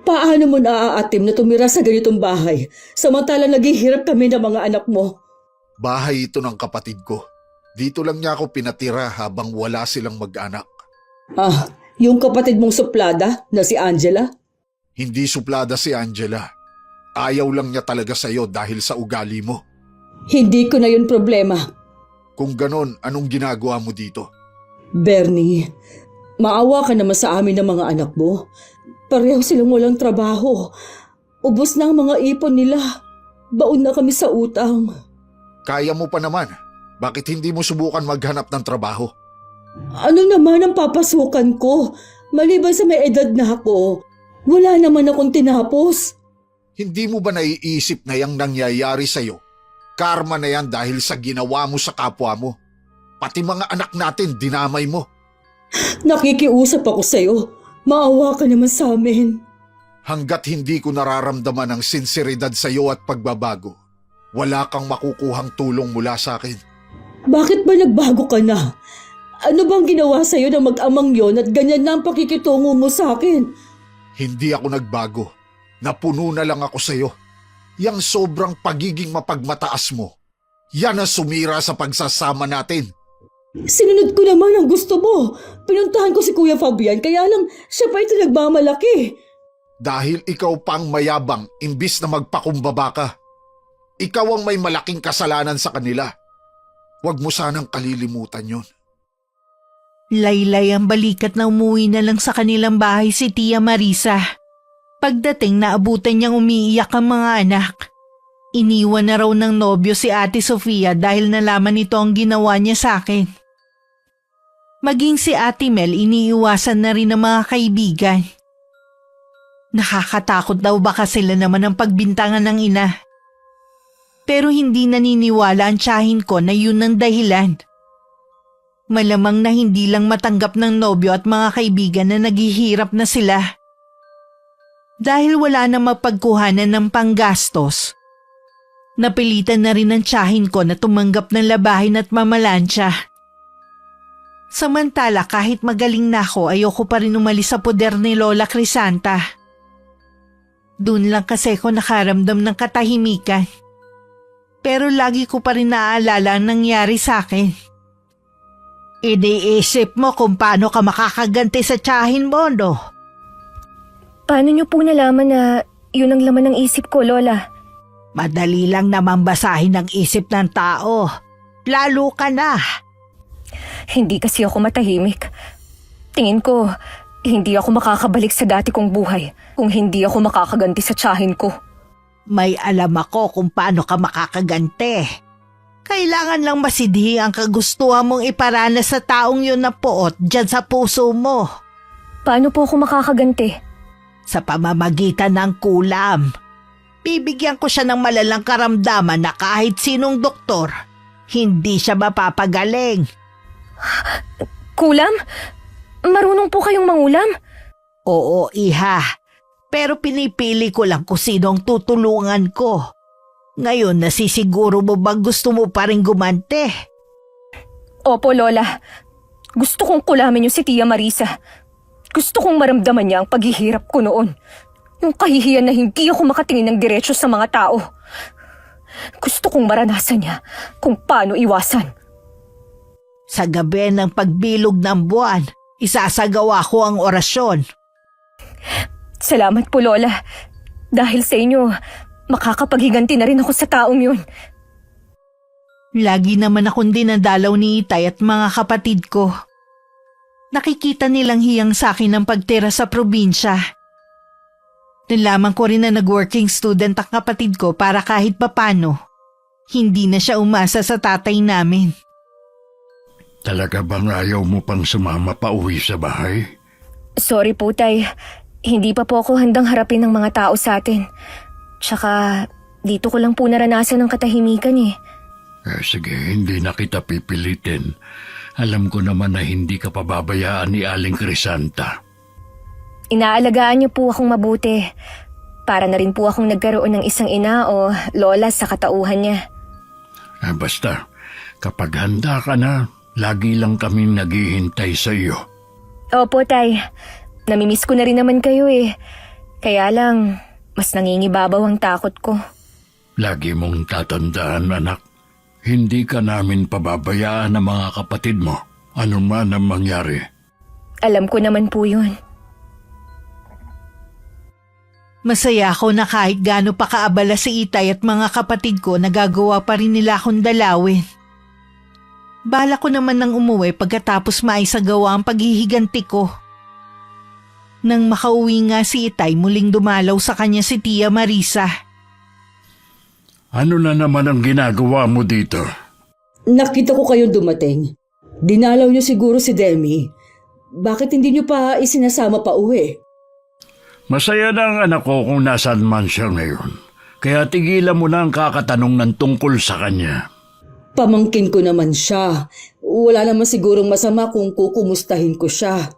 Paano mo naaatim na tumira sa ganitong bahay samantalang naghihirap kami ng mga anak mo? Bahay ito ng kapatid ko. Dito lang niya ako pinatira habang wala silang mag-anak. Yung kapatid mong suplada na si Angela? Hindi suplada si Angela. Ayaw lang niya talaga sa'yo dahil sa ugali mo. Hindi ko na yun problema. Kung ganon, anong ginagawa mo dito? Bernie, maawa ka naman sa amin ng mga anak mo. Pareho silang walang trabaho. Ubos na ang mga ipon nila. Baon na kami sa utang. Kaya mo pa naman. Bakit hindi mo subukan maghanap ng trabaho? Ano naman ang papasukan ko? Maliban sa may edad na ako, wala naman akong tinapos. Hindi mo ba naiisip na yung nangyayari sa'yo? Karma na yan dahil sa ginawa mo sa kapwa mo. Pati mga anak natin, dinamay mo. Nakikiusap ako sa'yo. Maawa ka naman sa amin. Hanggat hindi ko nararamdaman ang sinseridad sa'yo at pagbabago, wala kang makukuhang tulong mula sa akin. Bakit ba nagbago ka na? Ano bang ginawa sa'yo ng mag-amang yon at ganyan na ang pakikitungo mo sa akin? Hindi ako nagbago. Napuno na lang ako sa'yo. Yang sobrang pagiging mapagmataas mo, yan ang sumira sa pagsasama natin. Sinunod ko naman ang gusto mo. Pinuntahan ko si Kuya Fabian kaya lang siya pa ito nagmamalaki. Dahil ikaw pang mayabang imbis na magpakumbaba ka. Ikaw ang may malaking kasalanan sa kanila. Huwag mo sanang kalilimutan yon. Laylay ang balikat na umuwi na lang sa kanilang bahay si Tia Marisa. Pagdating naabutan niyang umiiyak ang mga anak. Iniwan na raw ng nobyo si Ate Sofia dahil nalaman nito ang ginawa niya sa akin. Maging si Ate Mel iniiwasan na rin ng mga kaibigan. Nakakatakot daw baka sila naman ang pagbintangan ng ina. Pero hindi naniniwala ang tiyahin ko na yun ang dahilan. Malamang na hindi lang matanggap ng nobyo at mga kaibigan na naghihirap na sila. Dahil wala na mapagkuhanan ng panggastos, napilitan na rin ang tiyahin ko na tumanggap ng labahin at mamalansya. Samantala kahit magaling na ako, ayoko pa rin umalis sa poder ni Lola Crisanta. Doon lang kasi ako nakaramdam ng katahimikan. Pero lagi ko pa rin naaalala ang nangyari sa akin. Iniisip mo kung paano ka makakaganti sa tiyahin mo, no? Paano niyo po nalaman na yun ang laman ng isip ko, Lola? Madali lang naman basahin ang isip ng tao. Lalo ka na. Hindi kasi ako matahimik. Tingin ko, hindi ako makakabalik sa dati kong buhay kung hindi ako makakaganti sa tiyahin ko. May alam ako kung paano ka makakaganti. Kailangan lang masidhi ang kagustuhan mong iparana sa taong yun na poot dyan sa puso mo. Paano po ako makakaganti? Sa pamamagitan ng kulam. Bibigyan ko siya ng malalang karamdaman na kahit sinong doktor, hindi siya mapapagaling. Kulam? Marunong po kayong mangulam? Oo, iha. Pero pinipili ko lang kung sinong tutulungan ko. Ngayon, nasisiguro mo bang gusto mo pa rin gumante? Opo, Lola. Gusto kong kulamin niyo si Tia Marisa. Gusto kong maramdaman niya ang paghihirap ko noon. Yung kahihiyan na hindi ako makatingin ng diretso sa mga tao. Gusto kong maranasan niya kung paano iwasan. Sa gabi ng pagbilog ng buwan, isasagawa ko ang orasyon. Salamat po, Lola. Dahil sa inyo, makakapaghiganti na rin ako sa taong yun. Lagi naman akong dinadalaw ni Itay at mga kapatid ko. Nakikita nilang hiyang sa akin ang pagtira sa probinsya. Nalaman ko rin na nag-working student ang kapatid ko para kahit papano, hindi na siya umasa sa tatay namin. Talaga bang ayaw mo pang sumama pa uwi sa bahay? Sorry po, Tay. Hindi pa po ako handang harapin ng mga tao sa atin. Tsaka, dito ko lang po naranasan ng katahimikan eh. Sige, hindi na kita pipilitin. Alam ko naman na hindi ka pababayaan ni Aling Crisanta. Inaalagaan niyo po akong mabuti. Para na rin po akong nagkaroon ng isang ina o lola sa katauhan niya. Basta, kapag handa ka na, lagi lang kaming naghihintay sa iyo. Opo, Tay. Namimiss ko na rin naman kayo eh. Kaya lang, mas nangingibabaw ang takot ko. Lagi mong tatandaan, anak. Hindi ka namin pababayaan ng mga kapatid mo, ano man ang mangyari. Alam ko naman po yun. Masaya ako na kahit gaano pa kaabala si Itay at mga kapatid ko, nagagawa pa rin nila akong dalawin. Bala ko naman nang umuwi pagkatapos maisagawa ang paghihiganti ko. Nang makauwi nga si Itay, muling dumalaw sa kanya si Tia Marisa. Ano na naman ang ginagawa mo dito? Nakita ko kayong dumating. Dinalaw niyo siguro si Demi. Bakit hindi niyo pa isinasama pa uwi? Masaya na ang anak ko kung nasaan man siya ngayon. Kaya tigilan mo na ang kakatanong ng tungkol sa kanya. Pamangkin ko naman siya. Wala naman sigurong masama kung kukumustahin ko siya.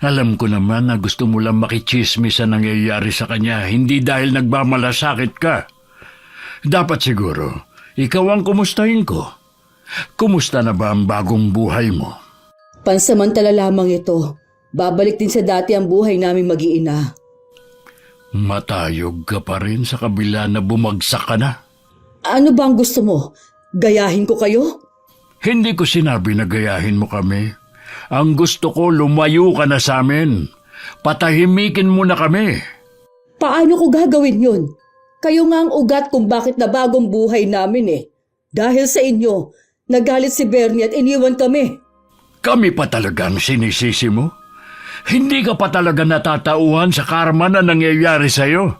Alam ko naman na gusto mo lang makichismis sa nangyayari sa kanya, hindi dahil nagmamalasakit ka. Dapat siguro, ikaw ang kumustahin ko. Kumusta na ba ang bagong buhay mo? Pansamantala lamang ito. Babalik din sa dati ang buhay naming mag-iina. Matayog ka pa rin sa kabila na bumagsak ka na. Ano ba ang gusto mo? Gayahin ko kayo? Hindi ko sinabi na gayahin mo kami. Ang gusto ko, lumayo ka na sa amin. Patahimikin mo na kami. Paano ko gagawin yun? Kayo nga ang ugat kung bakit na bagong buhay namin eh. Dahil sa inyo, nagalit si Bernie at iniwan kami. Kami pa talagang sinisisi mo? Hindi ka pa talaga natatauhan sa karma na nangyayari sa'yo?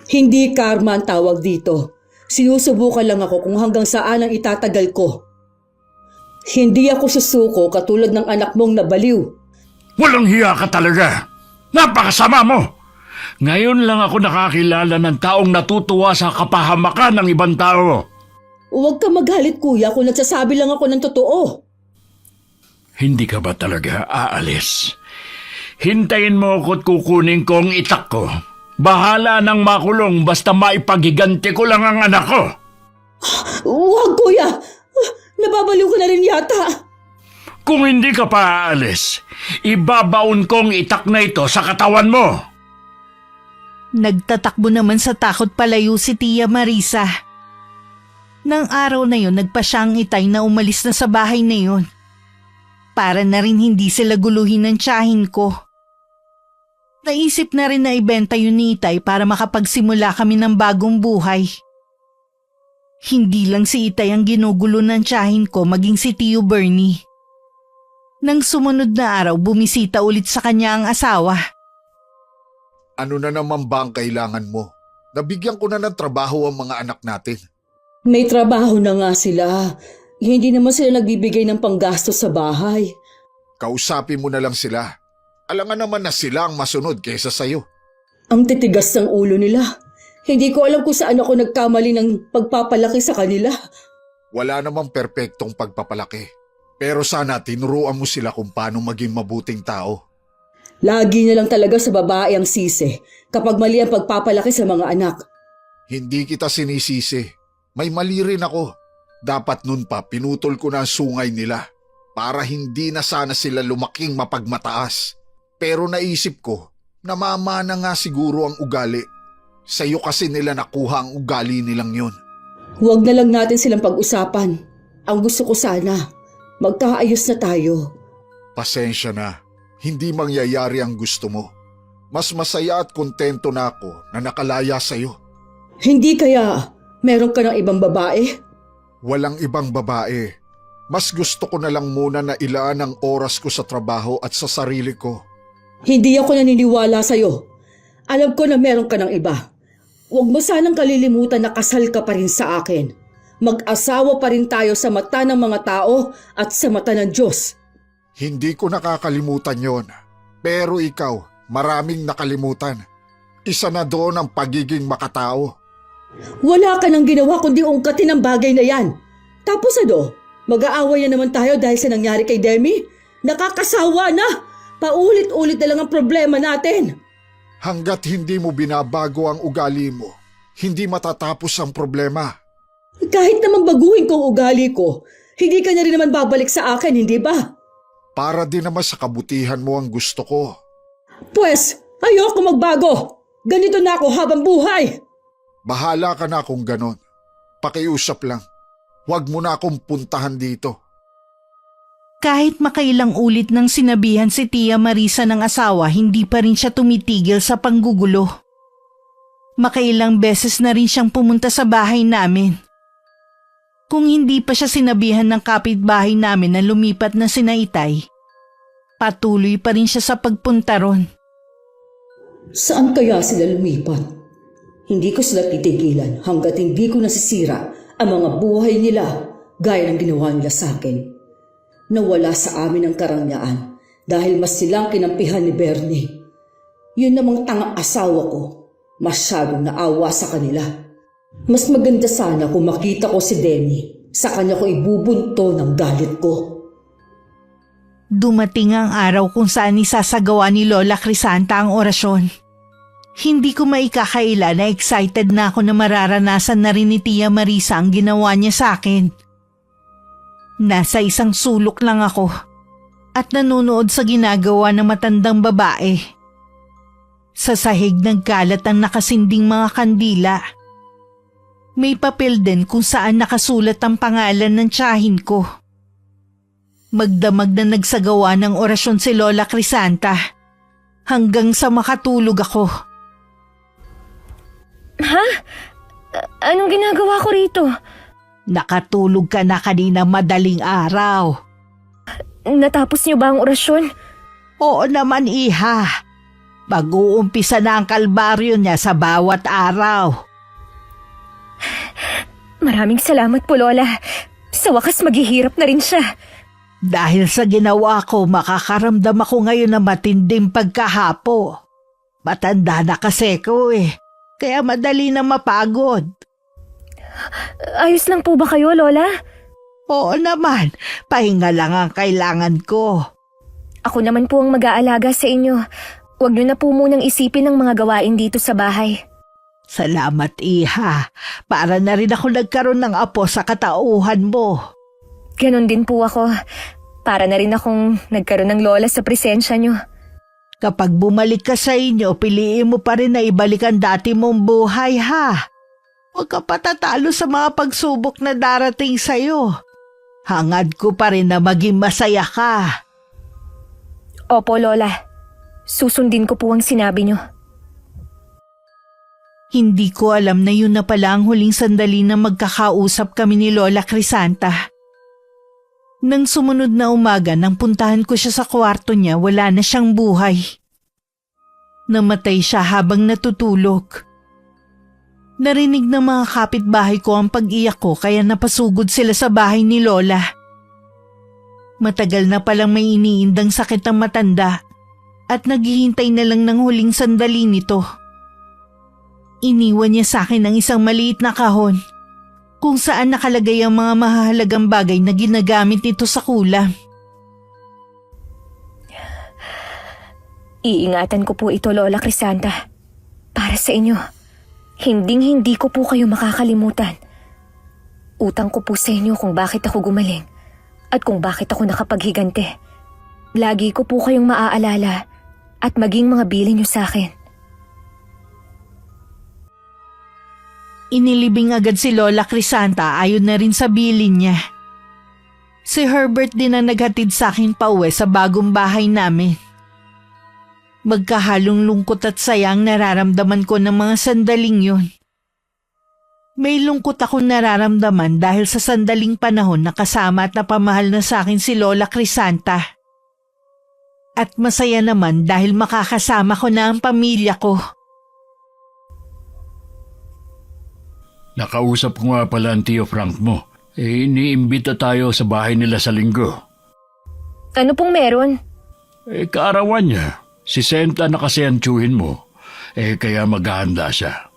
Hindi karma ang tawag dito. Sinusubukan lang ako kung hanggang saan ang itatagal ko. Hindi ako susuko katulad ng anak mong nabaliw. Walang hiya ka talaga. Napakasama mo. Ngayon lang ako nakakilala ng taong natutuwa sa kapahamakan ng ibang tao. Huwag ka magalit kuya kung nagsasabi lang ako ng totoo. Hindi ka ba talaga aalis? Hintayin mo ako't kukunin ko ang itak ko. Bahala nang makulong basta maipaghiganti ko lang ang anak ko. Huwag kuya! Nababaliw ka na rin yata. Kung hindi ka pa aalis, ibabaon kong itak na ito sa katawan mo. Nagtatakbo naman sa takot palayo si Tia Marisa. Nang araw na yon, nagpa siya ang Itay na umalis na sa bahay na yon. Para na rin hindi sila guluhin ng tiyahin ko. Naisip na rin na ibenta yun ni Itay para makapagsimula kami ng bagong buhay. Hindi lang si Itay ang ginugulo ng tiyahin ko, maging si Tio Bernie. Nang sumunod na araw, bumisita ulit sa kanya ang asawa. Ano na naman ba ang kailangan mo? Nabigyan ko na ng trabaho ang mga anak natin. May trabaho na nga sila. Hindi naman sila nagbibigay ng panggastos sa bahay. Kausapin mo na lang sila. Alangan naman na sila ang masunod kaysa sayo. Ang titigas ng ulo nila. Hindi ko alam kung saan ako nagkamali ng pagpapalaki sa kanila. Wala namang perpektong pagpapalaki. Pero sana tinuruan mo sila kung paano maging mabuting tao. Lagi na lang talaga sa babae ang sisi kapag mali ang pagpapalaki sa mga anak. Hindi kita sinisisi. May mali rin ako. Dapat nun pa pinutol ko na ang sungay nila para hindi na sana sila lumaking mapagmataas. Pero naisip ko, namamana nga siguro ang ugali. Sa'yo kasi nila nakuha ang ugali nilang yun. Huwag na lang natin silang pag-usapan. Ang gusto ko sana, magkaayos na tayo. Pasensya na, hindi mangyayari ang gusto mo. Mas masaya at kontento na ako na nakalaya sa'yo. Hindi kaya meron ka ng ibang babae? Walang ibang babae. Mas gusto ko na lang muna na ilaan ang oras ko sa trabaho at sa sarili ko. Hindi ako naniniwala sa'yo. Alam ko na meron ka ng iba. Huwag mo sanang kalilimutan na kasal ka pa rin sa akin. Mag-asawa pa rin tayo sa mata ng mga tao at sa mata ng Diyos. Hindi ko nakakalimutan yon. Pero ikaw, maraming nakalimutan. Isa na doon ang pagiging makatao. Wala ka nang ginawa kundi ungkatin ang bagay na yan. Tapos ano, mag-aaway na naman tayo dahil sa nangyari kay Demi? Nakakasawa na! Paulit-ulit na lang ang problema natin. Hanggat hindi mo binabago ang ugali mo, hindi matatapos ang problema. Kahit naman baguhin ko ang ugali ko, hindi ka na rin naman babalik sa akin, hindi ba? Para din naman sa kabutihan mo ang gusto ko. Pwes, ayoko magbago. Ganito na ako habang buhay. Bahala ka na kung ganon. Pakiusap lang. Huwag mo na akong puntahan dito. Kahit makailang ulit nang sinabihan si Tia Marisa ng asawa, hindi pa rin siya tumitigil sa panggugulo. Makailang beses na rin siyang pumunta sa bahay namin. Kung hindi pa siya sinabihan ng kapitbahay namin na lumipat na sina Itay, patuloy pa rin siya sa pagpunta ron. Saan kaya sila lumipat? Hindi ko sila titigilan hanggat hindi ko nasisira ang mga buhay nila gaya ng ginawa nila sa akin. Nawala sa amin ang karangyaan dahil mas silang kinampihan ni Bernie. Yun namang tangang asawa ko, masyadong naawa sa kanila. Mas maganda sana kung makita ko si Denny, sa kanya ko ibubunto ng galit ko. Dumating ang araw kung saan isasagawa ni Lola Crisanta ang orasyon. Hindi ko maikakaila na excited na ako na mararanasan na rin ni Tia Marisa ang ginawa niya sa akin. Nasa isang sulok lang ako at nanonood sa ginagawa ng matandang babae. Sa sahig nagkalat ang nakasinding mga kandila. May papel din kung saan nakasulat ang pangalan ng tiyahin ko. Magdamag na nagsagawa ng orasyon si Lola Crisanta hanggang sa makatulog ako. Ha? Anong ginagawa ko rito? Nakatulog ka na kanina madaling araw. Natapos niyo ba ang orasyon? Oo naman, iha. Mag-uumpisa na ang kalbaryo niya sa bawat araw. Maraming salamat po, Lola. Sa wakas maghihirap na rin siya. Dahil sa ginawa ko, makakaramdam ako ngayon ng matinding pagkahapo. Matanda na kasi ko kaya madali na mapagod. Ayos lang po ba kayo, Lola? Oo naman, pahinga lang ang kailangan ko. Ako naman po ang mag-aalaga sa inyo. Huwag niyo na po munang isipin ang mga gawain dito sa bahay. Salamat, iha. Para na rin ako nagkaroon ng apo sa katauhan mo. Ganon din po ako. Para na rin akong nagkaroon ng lola sa presensya niyo. Kapag bumalik ka sa inyo, piliin mo pa rin na ibalik ang dati mong buhay, ha? Huwag ka patatalo sa mga pagsubok na darating sa'yo. Hangad ko pa rin na maging masaya ka. Opo, Lola. Susundin ko po ang sinabi niyo. Hindi ko alam na yun na pala ang huling sandali na magkakausap kami ni Lola Crisanta. Nang sumunod na umaga nang puntahan ko siya sa kwarto niya, wala na siyang buhay. Namatay siya habang natutulog. Narinig ng mga kapitbahay ko ang pag-iyak ko kaya napasugod sila sa bahay ni Lola. Matagal na palang may iniindang sakit ang matanda at naghihintay na lang ng huling sandali nito. Iniwan niya sa akin ang isang maliit na kahon kung saan nakalagay ang mga mahalagang bagay na ginagamit nito sa kulam. Iingatan ko po ito, Lola Crisanta. Para sa inyo. Hinding-hindi ko po kayo makakalimutan. Utang ko po sa inyo kung bakit ako gumaling at kung bakit ako nakapaghigante. Lagi ko po kayong maaalala at maging mga bilin niyo sa akin. Inilibing agad si Lola Crisanta ayon na rin sa bilin niya. Si Herbert din ang naghatid sa akin pauwi sa bagong bahay namin. Magkahalong lungkot at saya ang nararamdaman ko ng mga sandaling yun. May lungkot akong nararamdaman dahil sa sandaling panahon na kasama at napamahal na sa akin si Lola Crisanta. At masaya naman dahil makakasama ko na ang pamilya ko. Nakausap ko nga pala ang Tio Frank mo. Iniimbita tayo sa bahay nila sa linggo. Ano pong meron? Kaarawan niya. Si Senta na kasi ang tiyuhin mo. Kaya maghahanda siya.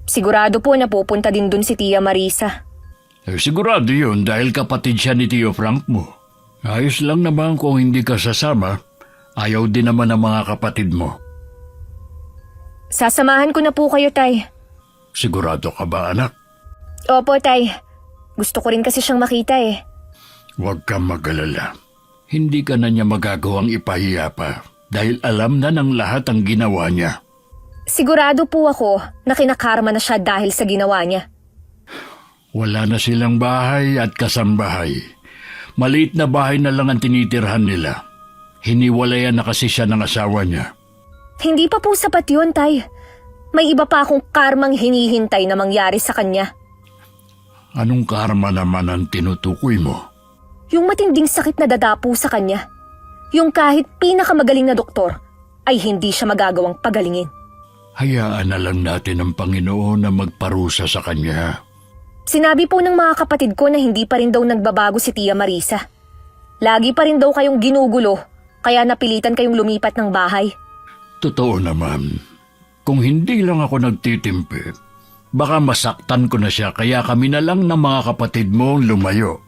Sigurado po na pupunta din dun si Tia Marisa. Sigurado yun dahil kapatid siya ni Tio Frank mo. Ayos lang naman kung hindi ka sasama. Ayaw din naman ng mga kapatid mo. Sasamahan ko na po kayo, Tay. Sigurado ka ba, anak? Opo, Tay. Gusto ko rin kasi siyang makita Huwag kang mag-alala. Hindi ka na niya magagawang ipahiya pa dahil alam na ng lahat ang ginawa niya. Sigurado po ako na kinakarma na siya dahil sa ginawa niya. Wala na silang bahay at kasambahay. Maliit na bahay na lang ang tinitirhan nila. Hiniwalayan na kasi siya ng asawa niya. Hindi pa po sapat yun, Tay. May iba pa akong karmang hinihintay na mangyari sa kanya. Anong karma naman ang tinutukoy mo? Yung matinding sakit na dadapo sa kanya. Yung kahit pinakamagaling na doktor ay hindi siya magagawang pagalingin. Hayaan na lang natin ang Panginoon na magparusa sa kanya. Sinabi po ng mga kapatid ko na hindi pa rin daw nagbabago si Tia Marisa. Lagi pa rin daw kayong ginugulo, kaya napilitan kayong lumipat ng bahay. Totoo naman. Kung hindi lang ako nagtitimpi, baka masaktan ko na siya kaya kami na lang ng mga kapatid mo lumayo.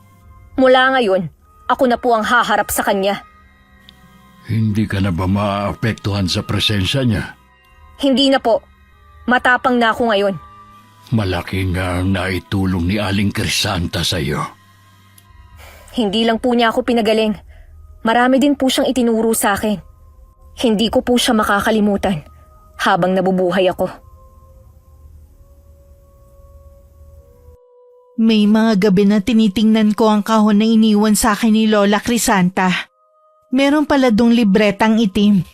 Mula ngayon, ako na po ang haharap sa kanya. Hindi ka na ba maaapektuhan sa presensya niya? Hindi na po. Matapang na ako ngayon. Malaki nga ang naitulong ni Aling Crisanta sa iyo. Hindi lang po niya ako pinagaling. Marami din po siyang itinuro sa akin. Hindi ko po siya makakalimutan habang nabubuhay ako. May mga gabi na tinitingnan ko ang kahon na iniwan sa akin ni Lola Crisanta. Meron pala dong libretang itim.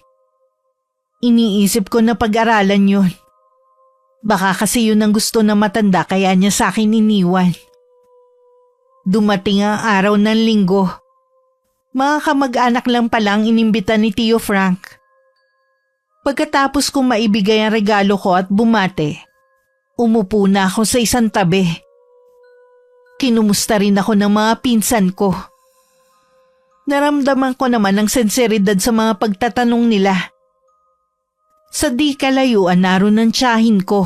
Iniisip ko na pag-aralan yun. Baka kasi yun ang gusto na matanda kaya niya sa akin iniwan. Dumating ang araw ng linggo. Mga kamag-anak lang pala ang inimbita ni Tio Frank. Pagkatapos kong maibigay ang regalo ko at bumate, umupo na ako sa isang tabi. Kinumusta rin ako ng mga pinsan ko. Naramdaman ko naman ang senseridad sa mga pagtatanong nila. Sa di kalayuan naroon ang tiyahin ko.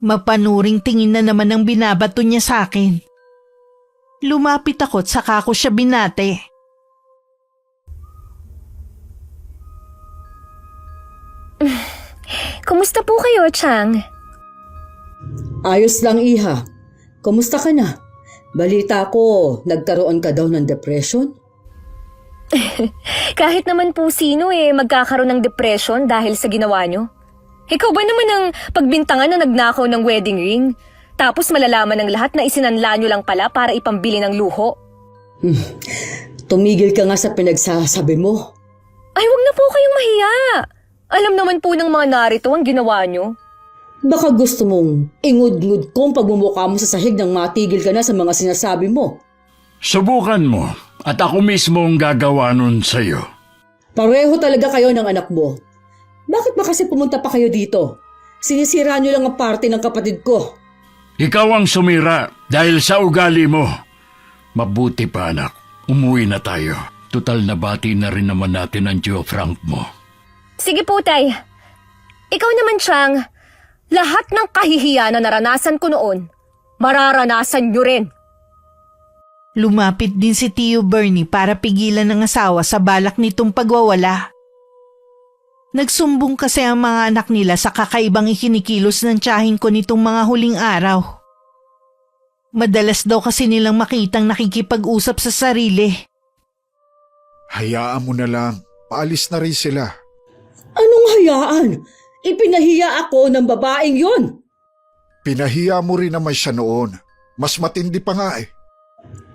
Mapanuring tingin na naman ang binabato niya sa akin. Lumapit ako at saka ko siya binate. Kumusta po kayo, Chang? Ayos lang, Iha. Kumusta ka na? Balita ko, nagkaroon ka daw ng depression? Kahit naman po sino magkakaroon ng depression dahil sa ginawa nyo. Ikaw ba naman ang pagbintangan na nagnakaw ng wedding ring? Tapos malalaman ng lahat na isinanla nyo lang pala para ipambili ng luho. Tumigil ka nga sa pinagsasabi mo. Ay, wag na po kayong mahiya. Alam naman po ng mga narito ang ginawa nyo. Baka gusto mong ingud-ngud kong pagmumukha mo sa sahig nang matigil ka na sa mga sinasabi mo. Subukan mo at ako mismo ang gagawa nun sa'yo. Pareho talaga kayo ng anak mo. Bakit ba kasi pumunta pa kayo dito? Sinisira niyo lang ang party ng kapatid ko. Ikaw ang sumira dahil sa ugali mo. Mabuti pa anak, umuwi na tayo. Tutal na bati na rin naman natin ang Tio Frank mo. Sige po, Tay. Ikaw naman, Chang. Lahat ng kahihiyan na naranasan ko noon, mararanasan nyo rin. Lumapit din si Tio Bernie para pigilan ng asawa sa balak nitong pagwawala. Nagsumbong kasi ang mga anak nila sa kakaibang ikinikilos ng tiyahin ko nitong mga huling araw. Madalas daw kasi nilang makitang nakikipag-usap sa sarili. Hayaan mo na lang. Paalis na rin sila. Anong hayaan? Ipinahiya ako ng babaeng yon. Pinahiya mo rin naman siya noon. Mas matindi pa nga eh.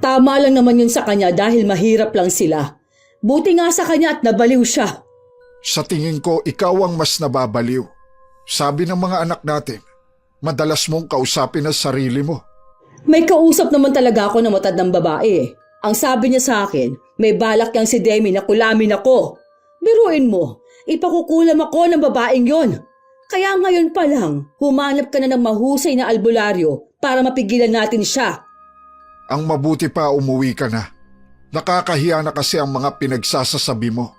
Tama lang naman yun sa kanya dahil mahirap lang sila. Buti nga sa kanya at nabaliw siya. Sa tingin ko, ikaw ang mas nababaliw. Sabi ng mga anak natin, madalas mong kausapin ang sarili mo. May kausap naman talaga ako na matandang babae. Ang sabi niya sa akin, may balak yang si Demi na kulamin ako. Biruin mo, ipakukulam ako ng babaeng yon. Kaya ngayon pa lang, humanap ka na ng mahusay na albularyo para mapigilan natin siya. Ang mabuti pa umuwi ka na. Nakakahiya na kasi ang mga pinagsasasabi mo.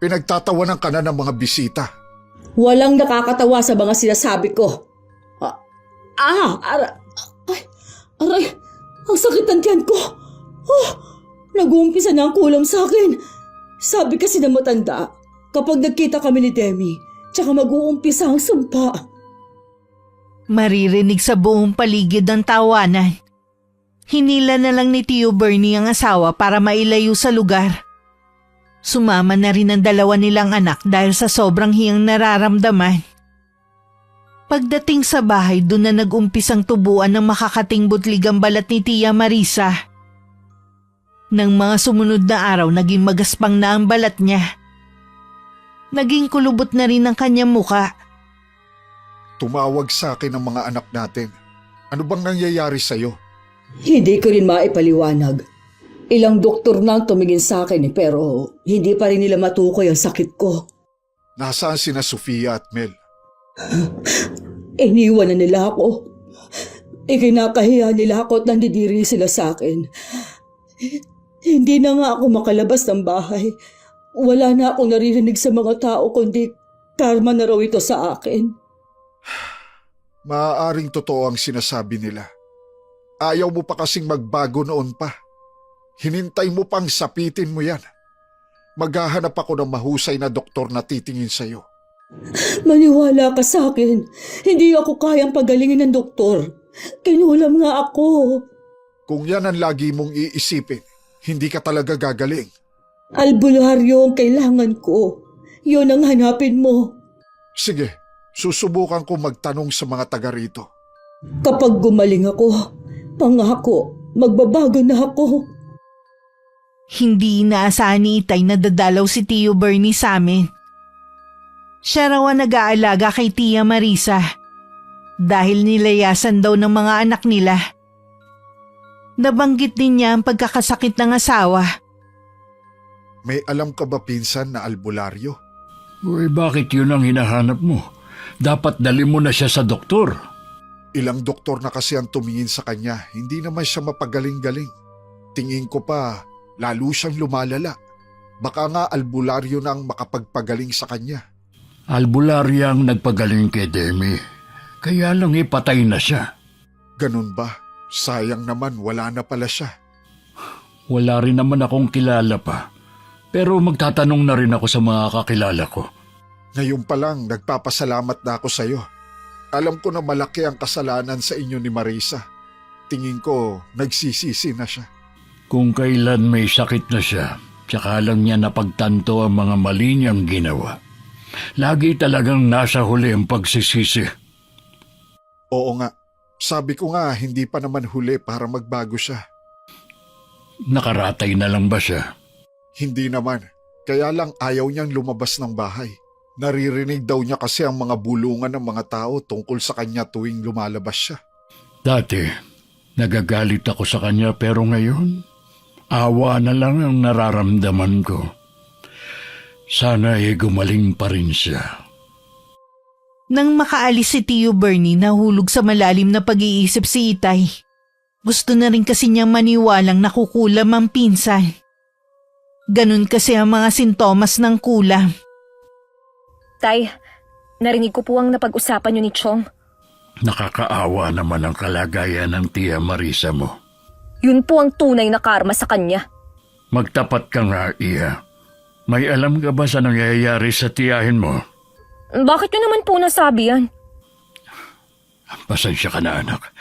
Pinagtatawanan ka na ng mga bisita. Walang nakakatawa sa mga sinasabi ko. Aray, ang sakit ng tiyan ko. Nag-uumpisa na ang kulam sa akin. Sabi kasi na matanda, kapag nagkita kami ni Demi, tsaka mag-uumpisa ang sumpa. Maririnig sa buong paligid ang tawanan. Hinila na lang ni Tio Bernie ang asawa para mailayo sa lugar. Sumama na rin ang dalawa nilang anak dahil sa sobrang hiyang nararamdaman. Pagdating sa bahay, doon na nag-umpisang tubuan ng makakating butlig ang balat ni Tia Marisa. Nang mga sumunod na araw, naging magaspang na ang balat niya. Naging kulubot na rin ang kanyang muka. Tumawag sa akin ang mga anak natin. Ano bang nangyayari sa'yo? Hindi ko rin maipaliwanag. Ilang doktor na ang tumingin sa akin pero hindi pa rin nila matukoy ang sakit ko. Nasaan sina Sofia at Mel? Iniwan na nila ako. Ikinakahiya nila ako at nandidiri sila sa akin. Hindi na nga ako makalabas ng bahay. Wala na akong naririnig sa mga tao kundi karma na raw ito sa akin. Maaaring totoo ang sinasabi nila. Ayaw mo pa kasing magbago noon pa. Hinintay mo pang sapitin mo yan. Maghahanap ako ng mahusay na doktor na titingin sa'yo. Maniwala ka sa akin. Hindi ako kayang pagalingin ng doktor. Kinulam nga ako. Kung yan ang lagi mong iisipin, hindi ka talaga gagaling. Albularyo ang kailangan ko. Yun ang hanapin mo. Sige, susubukan ko magtanong sa mga taga rito. Kapag gumaling ako, pangako, magbabago na ako. Hindi inaasahan ni Itay na dadalaw si Tio Bernie sa amin. Siya raw ang nag-aalaga kay Tia Marisa dahil nilayasan daw ng mga anak nila. Nabanggit din niya ang pagkakasakit ng asawa. May alam ka ba pinsan na albularyo? Uy, bakit yun ang hinahanap mo? Dapat dali mo na siya sa doktor. Ilang doktor na kasi ang tumingin sa kanya, hindi naman siya mapagaling-galing. Tingin ko pa, lalo siyang lumalala. Baka nga albularyo na ang makapagpagaling sa kanya. Albularya ang nagpagaling kay Demi. Kaya lang ipatay na siya. Ganun ba? Sayang naman, wala na pala siya. Wala rin naman akong kilala pa. Pero magtatanong na rin ako sa mga kakilala ko. Ngayon pa lang, nagpapasalamat na ako sa'yo. Alam ko na malaki ang kasalanan sa inyo ni Marisa. Tingin ko, nagsisisi na siya. Kung kailan may sakit na siya, tsaka lang niya napagtanto ang mga mali niyang ginawa. Lagi talagang nasa huli ang pagsisisi. Oo nga, sabi ko nga hindi pa naman huli para magbago siya. Nakaratay na lang ba siya? Hindi naman, kaya lang ayaw niyang lumabas ng bahay. Naririnig daw niya kasi ang mga bulungan ng mga tao tungkol sa kanya tuwing lumalabas siya. Dati, nagagalit ako sa kanya pero ngayon, awa na lang ang nararamdaman ko. Sana gumaling pa rin siya. Nang makaalis si Tio Bernie, nahulog sa malalim na pag-iisip si Itay. Gusto na rin kasi niyang maniwalang nakukulam ang pinsan. Ganun kasi ang mga sintomas ng kulam. Tay, narinig ko po ang napag-usapan niyo ni Chong. Nakakaawa naman ang kalagayan ng Tia Marisa mo. Yun po ang tunay na karma sa kanya. Magtapat ka nga, Iya. May alam ka ba sa nangyayari sa tiyahin mo? Bakit niyo naman po nasabi yan? Pasensya ka na, anak.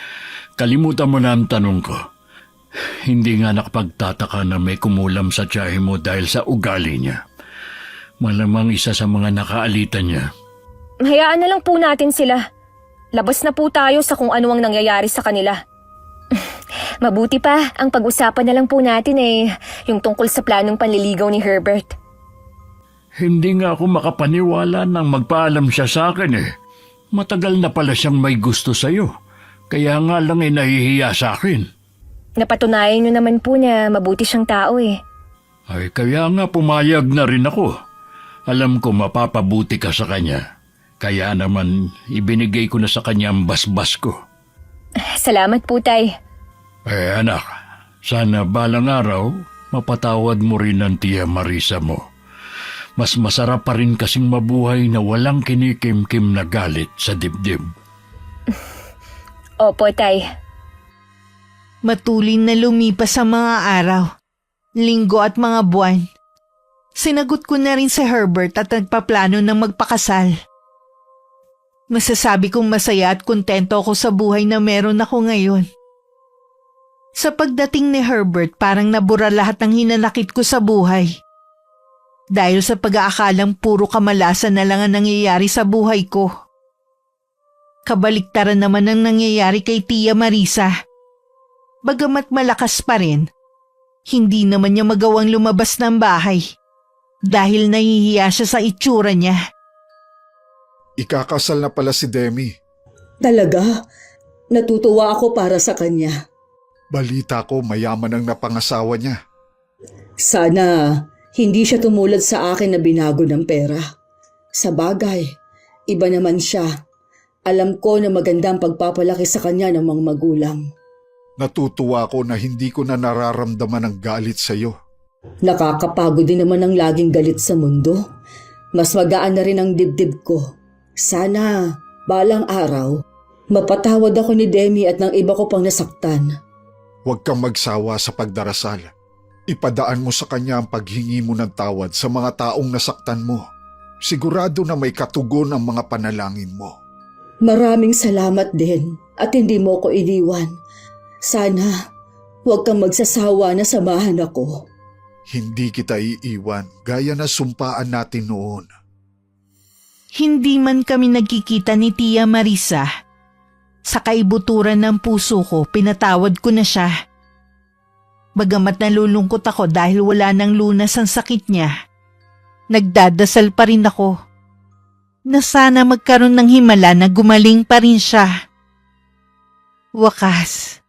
Kalimutan mo na ang tanong ko. Hindi nga nakapagtataka na may kumulam sa tiyahin mo dahil sa ugali niya. Malamang isa sa mga nakaalitan niya. Hayaan na lang po natin sila. Labas na po tayo sa kung ano ang nangyayari sa kanila. Mabuti pa, ang pag-usapan na lang po natin yung tungkol sa planong panliligaw ni Herbert. Hindi nga ako makapaniwala nang magpaalam siya sa akin . Matagal na pala siyang may gusto sa'yo. Kaya nga lang nahihiya sa akin. Napatunayan niyo naman po na mabuti siyang tao . Ay kaya nga pumayag na rin ako. Alam ko mapapabuti ka sa kanya. Kaya naman ibinigay ko na sa kanya ang basbas ko. Salamat po, Tay. Anak, sana balang araw mapatawad mo rin ang Tia Marisa mo. Mas masarap pa rin kasing mabuhay na walang kinikimkim na galit sa dibdib. Opo, Tay. Matulin na lumipas ang mga araw, linggo at mga buwan. Sinagot ko na rin si Herbert at nagpaplano ng magpakasal. Masasabi kong masaya at kontento ako sa buhay na meron ako ngayon. Sa pagdating ni Herbert, parang nabura lahat ng hinanakit ko sa buhay. Dahil sa pag-aakalang puro kamalasan na lang ang nangyayari sa buhay ko. Kabaliktaran naman ang nangyayari kay Tia Marisa. Bagamat malakas pa rin, Hindi naman niya magawang lumabas ng bahay dahil nahihiya siya sa itsura niya. Ikakasal na pala si Demi. Talaga? Natutuwa ako para sa kanya. Balita ko mayaman ang napangasawa niya. Sana hindi siya tumulad sa akin na binago ng pera. Sa bagay, iba naman siya. Alam ko na maganda ang pagpapalaki sa kanya ng mga magulang. Natutuwa ko na hindi ko na nararamdaman ang galit sa iyo. Nakakapagod din naman ang laging galit sa mundo. Mas magaan na rin ang dibdib ko. Sana, balang araw, mapatawad ako ni Demi at ng iba ko pang nasaktan. Huwag kang magsawa sa pagdarasal. Ipadaan mo sa kanya ang paghingi mo ng tawad sa mga taong nasaktan mo. Sigurado na may katugon ang mga panalangin mo. Maraming salamat din at hindi mo ko iniwan. Sana, huwag kang magsasawa na samahan ako. Hindi kita iiwan gaya na sumpaan natin noon. Hindi man kami nagkikita ni Tia Marisa. Sa kaibuturan ng puso ko, pinatawad ko na siya. Bagamat nalulungkot ako dahil wala nang lunas ang sakit niya, nagdadasal pa rin ako na sana magkaroon ng himala na gumaling pa rin siya. Wakas,